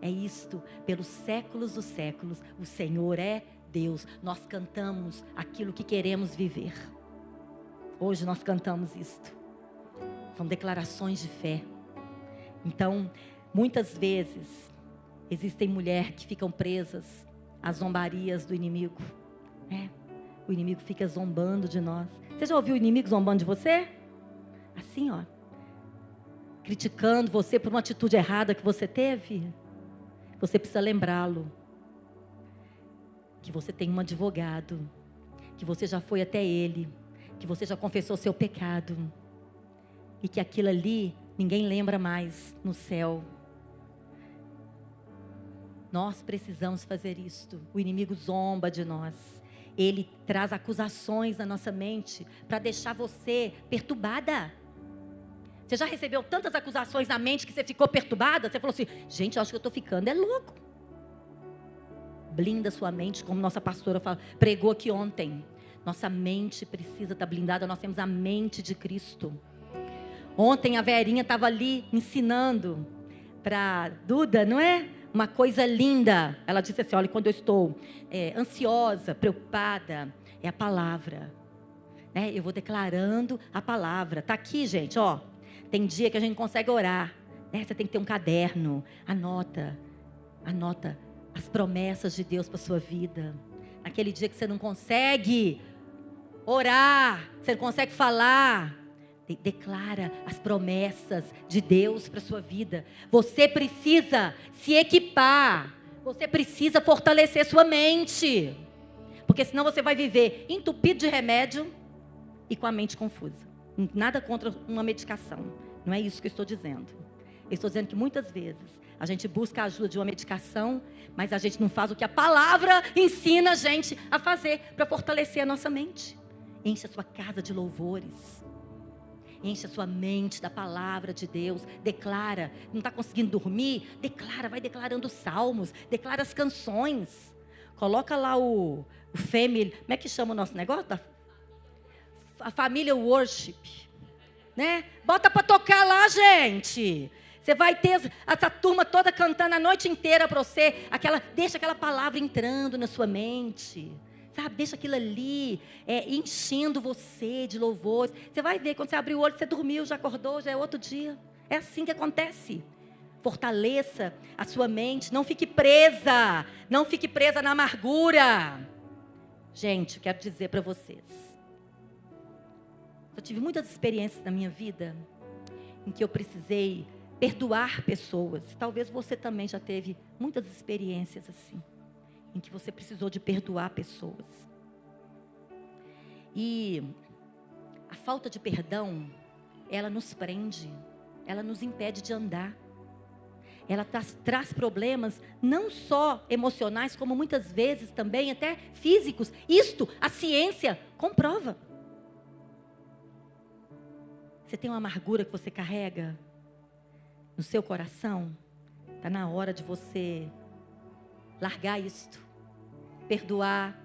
Speaker 1: É isto, pelos séculos dos séculos, o Senhor é Deus. Nós cantamos aquilo que queremos viver. Hoje nós cantamos isto. São declarações de fé. Então, muitas vezes, existem mulheres que ficam presas às zombarias do inimigo. O inimigo fica zombando de nós. Você já ouviu o inimigo zombando de você? Assim, ó. Criticando você por uma atitude errada que você teve. Você precisa lembrá-lo. Que você tem um advogado. Que você já foi até ele. Que você já confessou seu pecado. E que aquilo ali, ninguém lembra mais no céu. Nós precisamos fazer isto. O inimigo zomba de nós. Ele traz acusações na nossa mente para deixar você perturbada. Você já recebeu tantas acusações na mente que você ficou perturbada? Você falou assim, gente, eu acho que eu estou ficando louco. Blinda sua mente, como nossa pastora pregou aqui ontem. Nossa mente precisa estar blindada, nós temos a mente de Cristo. Ontem a Verinha estava ali ensinando para Duda, não é? Uma coisa linda. Ela disse assim, olha, quando eu estou ansiosa, preocupada, é a palavra. Né? Eu vou declarando a palavra. Está aqui, gente, ó. Tem dia que a gente não consegue orar. Né? Você tem que ter um caderno. Anota as promessas de Deus para a sua vida. Naquele dia que você não consegue orar, você não consegue falar, declara as promessas de Deus para a sua vida. Você precisa se equipar. Você precisa fortalecer sua mente. Porque senão você vai viver entupido de remédio e com a mente confusa. Nada contra uma medicação. Não é isso que eu estou dizendo. Eu estou dizendo que muitas vezes a gente busca a ajuda de uma medicação, mas a gente não faz o que a palavra ensina a gente a fazer para fortalecer a nossa mente. Enche a sua casa de louvores. Enche a sua mente da palavra de Deus. Declara. Não está conseguindo dormir? Declara, vai declarando os salmos. Declara as canções. Coloca lá o family. Como é que chama o nosso negócio? A família worship. Né? Bota para tocar lá, gente. Você vai ter essa turma toda cantando a noite inteira para você. Deixa aquela palavra entrando na sua mente. Sabe, deixa aquilo ali enchendo você de louvores. Você vai ver, quando você abrir o olho, você dormiu, já acordou, já é outro dia. É assim que acontece. Fortaleça a sua mente. Não fique presa. Não fique presa na amargura. Gente, eu quero dizer para vocês. Eu tive muitas experiências na minha vida em que eu precisei perdoar pessoas. Talvez você também já teve muitas experiências assim, em que você precisou de perdoar pessoas. E a falta de perdão, ela nos prende, ela nos impede de andar. Ela traz problemas não só emocionais, como muitas vezes também até físicos. Isto a ciência comprova. Você tem uma amargura que você carrega no seu coração? Está na hora de você largar isto. Perdoar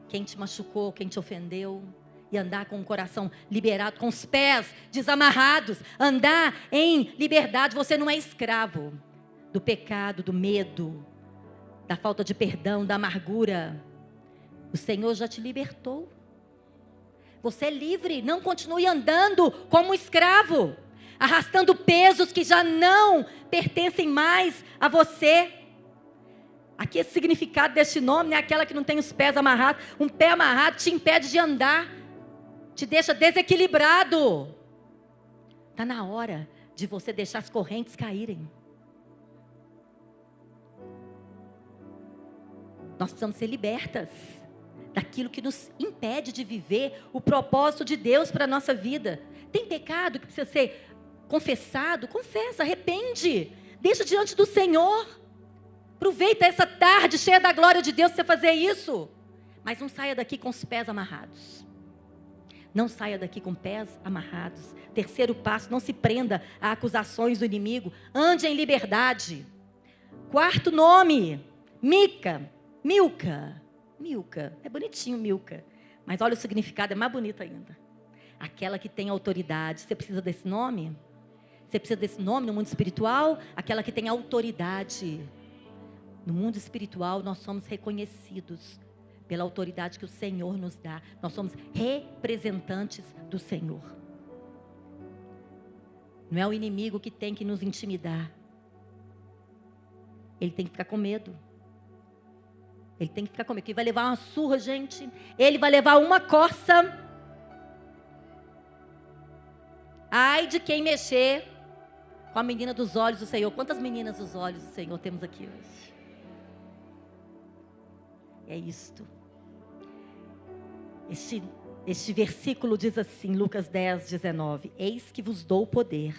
Speaker 1: quem te machucou, quem te ofendeu. E andar com o coração liberado, com os pés desamarrados. Andar em liberdade. Você não é escravo do pecado, do medo, da falta de perdão, da amargura. O Senhor já te libertou. Você é livre. Não continue andando como escravo, arrastando pesos que já não pertencem mais a você. Aqui esse significado deste nome é aquela que não tem os pés amarrados. Um pé amarrado te impede de andar, te deixa desequilibrado. Está na hora de você deixar as correntes caírem. Nós precisamos ser libertas daquilo que nos impede de viver o propósito de Deus para a nossa vida. Tem pecado que precisa ser confessado? Confessa, arrepende. Deixa diante do Senhor. Aproveita essa tarde cheia da glória de Deus para você fazer isso. Mas não saia daqui com os pés amarrados. Não saia daqui com pés amarrados. Terceiro passo, não se prenda a acusações do inimigo. Ande em liberdade. Quarto nome, Milca. É bonitinho Milca. Mas olha o significado, é mais bonito ainda. Aquela que tem autoridade. Você precisa desse nome? Você precisa desse nome no mundo espiritual? Aquela que tem autoridade. No mundo espiritual, nós somos reconhecidos pela autoridade que o Senhor nos dá. Nós somos representantes do Senhor. Não é o inimigo que tem que nos intimidar. Ele tem que ficar com medo. Ele tem que ficar com medo. Ele vai levar uma surra, gente. Ele vai levar uma coça. Ai de quem mexer com a menina dos olhos do Senhor. Quantas meninas dos olhos do Senhor temos aqui hoje? É isto. Este versículo diz assim, Lucas 10, 19. Eis que vos dou o poder.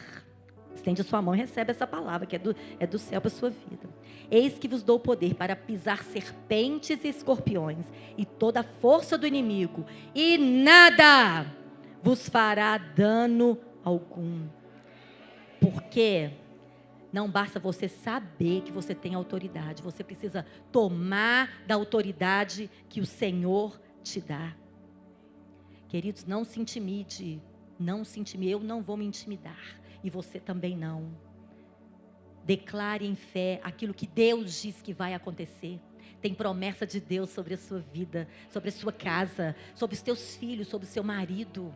Speaker 1: Estende a sua mão e recebe essa palavra que é do céu para a sua vida. Eis que vos dou o poder para pisar serpentes e escorpiões e toda a força do inimigo. E nada vos fará dano algum. Porque não basta você saber que você tem autoridade. Você precisa tomar da autoridade que o Senhor te dá. Queridos, não se intimide. Não se intimide. Eu não vou me intimidar. E você também não. Declare em fé aquilo que Deus diz que vai acontecer. Tem promessa de Deus sobre a sua vida, sobre a sua casa, sobre os teus filhos, sobre o seu marido,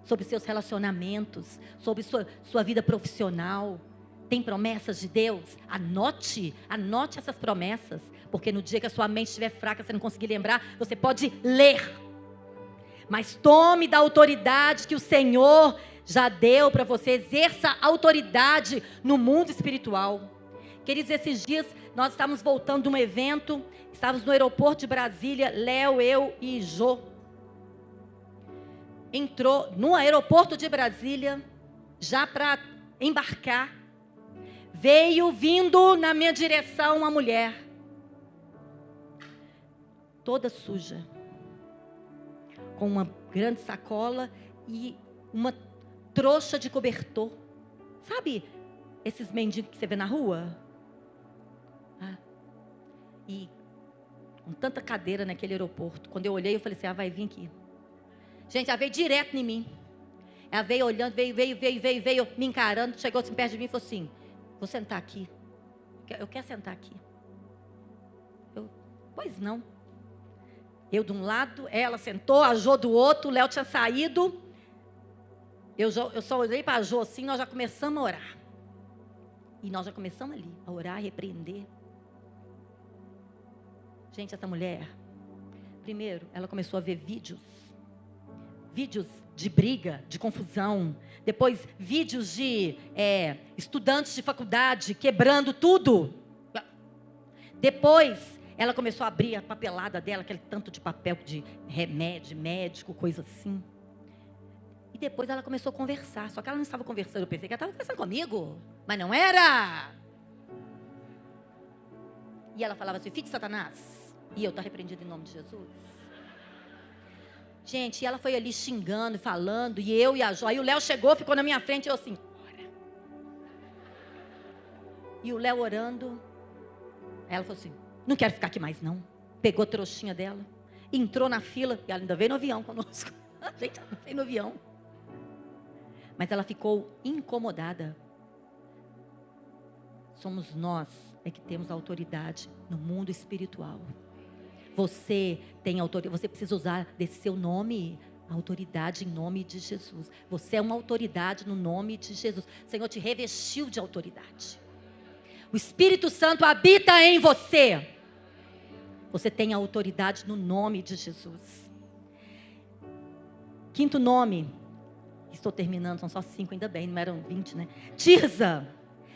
Speaker 1: sobre seus relacionamentos, sobre sua vida profissional. Tem promessas de Deus? Anote essas promessas, porque no dia que a sua mente estiver fraca, você não conseguir lembrar, você pode ler. Mas tome da autoridade que o Senhor já deu para você, exerça autoridade no mundo espiritual. Queridos, esses dias nós estávamos voltando de um evento, estávamos no aeroporto de Brasília, Léo, eu e Jô. Entrou no aeroporto de Brasília, já para embarcar. Veio vindo na minha direção uma mulher, toda suja, com uma grande sacola e uma trouxa de cobertor. Sabe esses mendigos que você vê na rua? E com tanta cadeira naquele aeroporto. Quando eu olhei, eu falei assim, vai vir aqui. Gente, ela veio direto em mim. Ela veio olhando, veio, me encarando, chegou assim perto de mim e falou assim, vou sentar aqui. Eu quero sentar aqui. Pois não. Eu de um lado, ela sentou, a Jô do outro, o Léo tinha saído. Eu só olhei para a Jô assim, nós já começamos a orar. E nós já começamos ali, a orar, a repreender. Gente, essa mulher, primeiro, ela começou a ver vídeos de briga, de confusão. Depois, vídeos de estudantes de faculdade quebrando tudo. Depois, ela começou a abrir a papelada dela, aquele tanto de papel de remédio, médico, coisa assim. E depois ela começou a conversar. Só que ela não estava conversando, eu pensei que ela estava conversando comigo. Mas não era. E ela falava assim, filho de Satanás. E eu estou repreendido em nome de Jesus. Gente, ela foi ali xingando, falando, e eu e a Jó. E o Léo chegou, ficou na minha frente, eu assim, ora. E o Léo orando. Aí ela falou assim, não quero ficar aqui mais não. Pegou a trouxinha dela, entrou na fila, e ela ainda veio no avião conosco. Gente, ela não veio no avião. Mas ela ficou incomodada. Somos nós que temos autoridade no mundo espiritual. Você tem autoridade, você precisa usar desse seu nome, autoridade em nome de Jesus. Você é uma autoridade no nome de Jesus. O Senhor te revestiu de autoridade. O Espírito Santo habita em você. Você tem autoridade no nome de Jesus. Quinto nome. Estou terminando, são só 5, ainda bem, não eram 20, né? Tirza.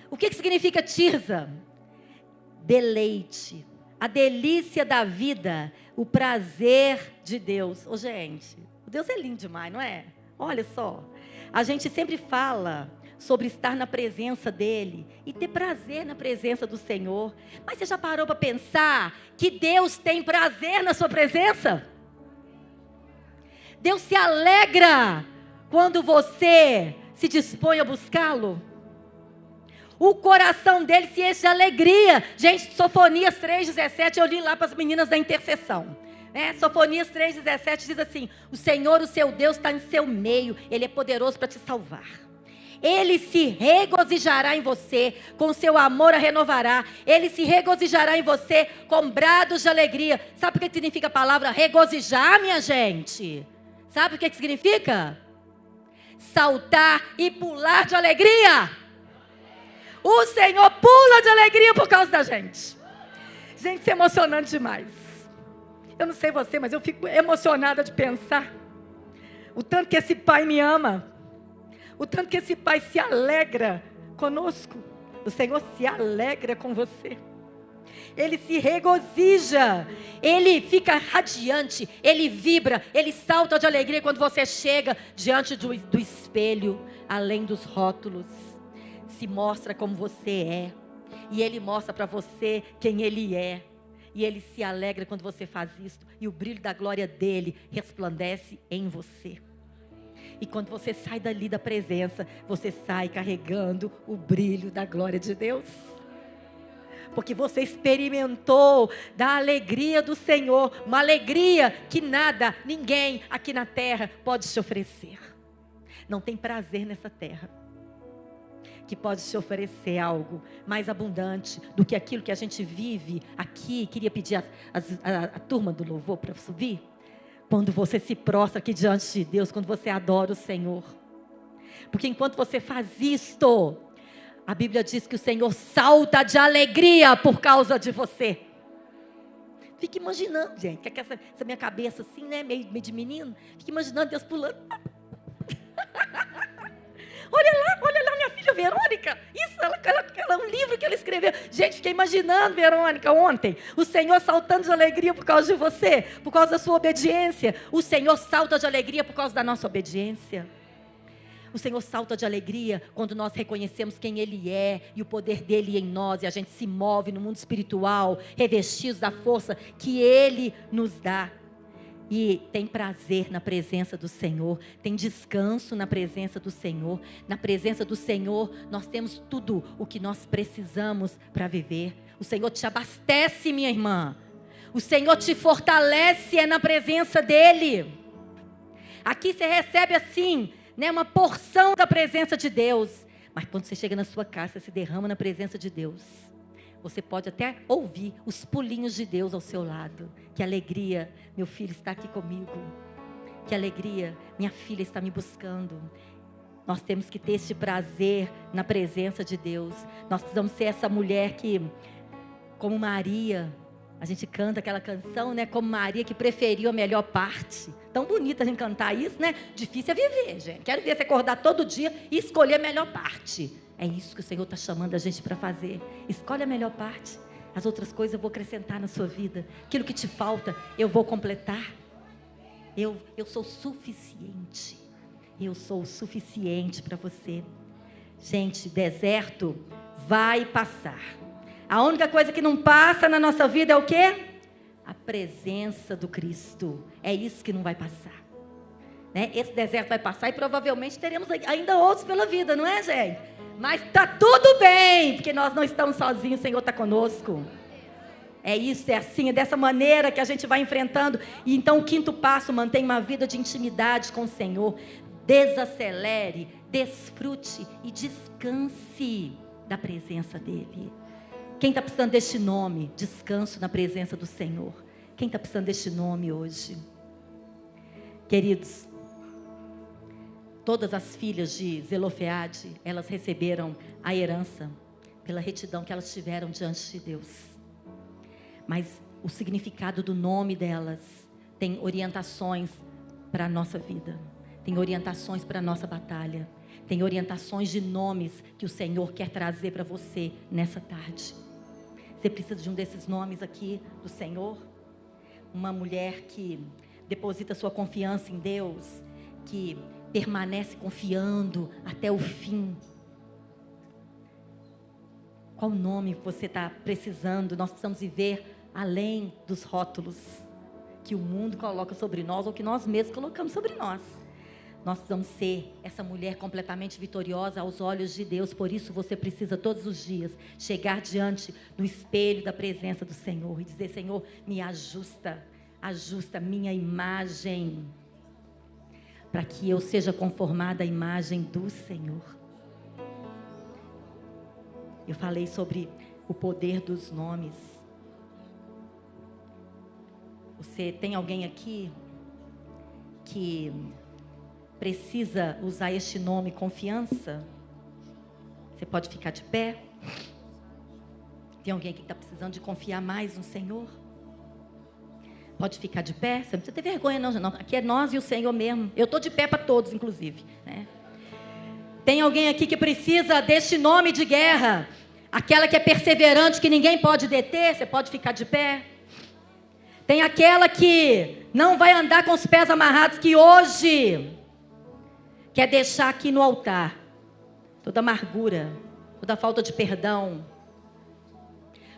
Speaker 1: O que significa Tirza? Deleite. A delícia da vida, o prazer de Deus. Ô, gente, Deus é lindo demais, não é? Olha só, a gente sempre fala sobre estar na presença dEle e ter prazer na presença do Senhor. Mas você já parou para pensar que Deus tem prazer na sua presença? Deus se alegra quando você se dispõe a buscá-lo. O coração dele se enche de alegria. Gente, Sofonias 3,17, eu li lá para as meninas da intercessão. Sofonias 3,17 diz assim, o Senhor, o seu Deus, está em seu meio. Ele é poderoso para te salvar. Ele se regozijará em você, com seu amor a renovará. Ele se regozijará em você com brados de alegria. Sabe o que significa a palavra regozijar, minha gente? Sabe o que significa? Saltar e pular de alegria. O Senhor pula de alegria por causa da gente. Gente, isso é emocionante demais. Eu não sei você, mas eu fico emocionada de pensar o tanto que esse Pai me ama, o tanto que esse Pai se alegra conosco. O Senhor se alegra com você. Ele se regozija, ele fica radiante, ele vibra, ele salta de alegria quando você chega diante do espelho, além dos rótulos. Se mostra como você é, e ele mostra para você quem ele é, e ele se alegra quando você faz isso, e o brilho da glória dele resplandece em você. E quando você sai dali da presença, você sai carregando o brilho da glória de Deus, porque você experimentou da alegria do Senhor, uma alegria que nada, ninguém aqui na terra pode te oferecer. Não tem prazer nessa terra que pode te oferecer algo mais abundante do que aquilo que a gente vive aqui. Queria pedir a turma do louvor para subir. Quando você se prostra aqui diante de Deus, quando você adora o Senhor. Porque enquanto você faz isto, a Bíblia diz que o Senhor salta de alegria por causa de você. Fique imaginando, gente, que essa minha cabeça assim, né, meio de menino. Fique imaginando Deus pulando. Olha lá minha filha Verônica. Isso, ela é um livro que ela escreveu. Gente, fiquei imaginando, Verônica, ontem. O Senhor saltando de alegria por causa de você, por causa da sua obediência. O Senhor salta de alegria por causa da nossa obediência. O Senhor salta de alegria quando nós reconhecemos quem Ele é e o poder dEle em nós. E a gente se move no mundo espiritual, revestidos da força que Ele nos dá. E tem prazer na presença do Senhor, tem descanso na presença do Senhor. Na presença do Senhor, nós temos tudo o que nós precisamos para viver. O Senhor te abastece, minha irmã. O Senhor te fortalece, é na presença dEle. Aqui você recebe assim, né, uma porção da presença de Deus. Mas quando você chega na sua casa, você se derrama na presença de Deus. Você pode até ouvir os pulinhos de Deus ao seu lado. Que alegria, meu filho está aqui comigo. Que alegria, minha filha está me buscando. Nós temos que ter este prazer na presença de Deus. Nós precisamos ser essa mulher que, como Maria, a gente canta aquela canção, né? Como Maria que preferiu a melhor parte. Tão bonita a gente cantar isso, né? Difícil é viver, gente. Quero ver você acordar todo dia e escolher a melhor parte. É isso que o Senhor está chamando a gente para fazer. Escolhe a melhor parte. As outras coisas eu vou acrescentar na sua vida. Aquilo que te falta, eu vou completar. Eu sou suficiente. Eu sou o suficiente para você. Gente, deserto vai passar. A única coisa que não passa na nossa vida é o quê? A presença do Cristo. É isso que não vai passar. Né? Esse deserto vai passar e provavelmente teremos ainda outros pela vida, não é, gente? Mas está tudo bem, porque nós não estamos sozinhos, o Senhor está conosco. É isso, é assim, é dessa maneira que a gente vai enfrentando. E então o quinto passo, mantenha uma vida de intimidade com o Senhor. Desacelere, desfrute e descanse da presença dEle. Quem está precisando deste nome? Descanso na presença do Senhor. Quem está precisando deste nome hoje? Queridos, todas as filhas de Zelofeade, elas receberam a herança pela retidão que elas tiveram diante de Deus. Mas o significado do nome delas tem orientações para a nossa vida. Tem orientações para a nossa batalha. Tem orientações de nomes que o Senhor quer trazer para você nessa tarde. Você precisa de um desses nomes aqui do Senhor? Uma mulher que deposita sua confiança em Deus, que permanece confiando até o fim. Qual nome você está precisando? Nós precisamos viver além dos rótulos que o mundo coloca sobre nós ou que nós mesmos colocamos sobre nós. Nós precisamos ser essa mulher completamente vitoriosa aos olhos de Deus. Por isso você precisa todos os dias chegar diante do espelho da presença do Senhor e dizer: Senhor, me ajusta minha imagem, para que eu seja conformada à imagem do Senhor. Eu falei sobre o poder dos nomes. Você tem alguém aqui que precisa usar este nome, confiança? Você pode ficar de pé. Tem alguém que está precisando de confiar mais no Senhor? Pode ficar de pé. Você não precisa ter vergonha não. Aqui é nós e o Senhor mesmo. Eu estou de pé para todos, inclusive, né? Tem alguém aqui que precisa deste nome de guerra? Aquela que é perseverante, que ninguém pode deter? Você pode ficar de pé. Tem aquela que não vai andar com os pés amarrados, que hoje quer deixar aqui no altar toda amargura, toda falta de perdão,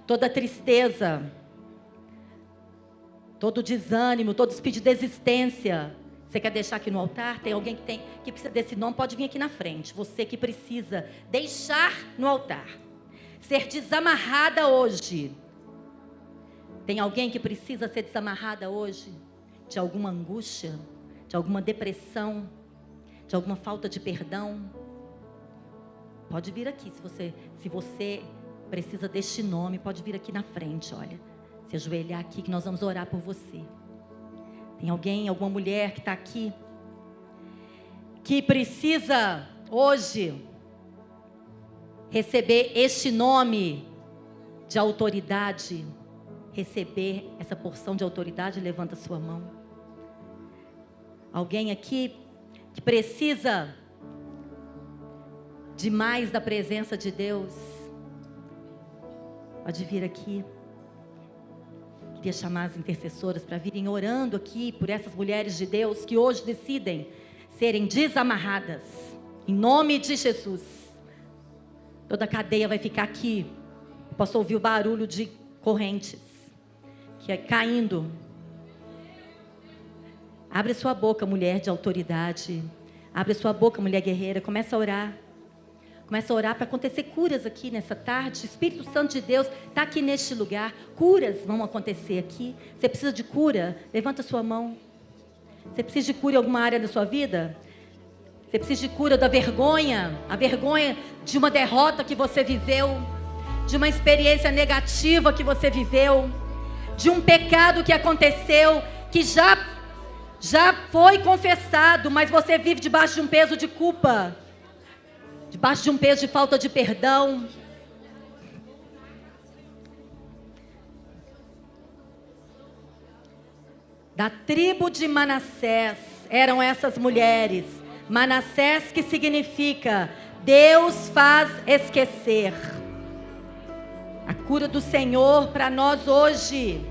Speaker 1: toda tristeza, todo desânimo, todo espírito de desistência. Você quer deixar aqui no altar? Tem alguém que precisa desse nome? Pode vir aqui na frente. Você que precisa deixar no altar, ser desamarrada hoje. Tem alguém que precisa ser desamarrada hoje de alguma angústia, de alguma depressão, de alguma falta de perdão? Pode vir aqui. Se você precisa deste nome, pode vir aqui na frente, olha. Se ajoelhar aqui que nós vamos orar por você. Tem alguém, alguma mulher que está aqui, que precisa hoje receber este nome de autoridade? Receber essa porção de autoridade? Levanta a sua mão. Alguém aqui que precisa de mais da presença de Deus? Pode vir aqui. Queria chamar as intercessoras para virem orando aqui por essas mulheres de Deus que hoje decidem serem desamarradas. Em nome de Jesus. Toda a cadeia vai ficar aqui. Posso ouvir o barulho de correntes que é caindo. Abre sua boca, mulher de autoridade. Abre sua boca, mulher guerreira. Começa a orar. Começa a orar para acontecer curas aqui nessa tarde. O Espírito Santo de Deus está aqui neste lugar. Curas vão acontecer aqui. Você precisa de cura? Levanta sua mão. Você precisa de cura em alguma área da sua vida? Você precisa de cura da vergonha? A vergonha de uma derrota que você viveu? De uma experiência negativa que você viveu? De um pecado que aconteceu, que já foi confessado, mas você vive debaixo de um peso de culpa, debaixo de um peso de falta de perdão. Da tribo de Manassés eram essas mulheres. Manassés, que significa Deus faz esquecer. A cura do Senhor para nós hoje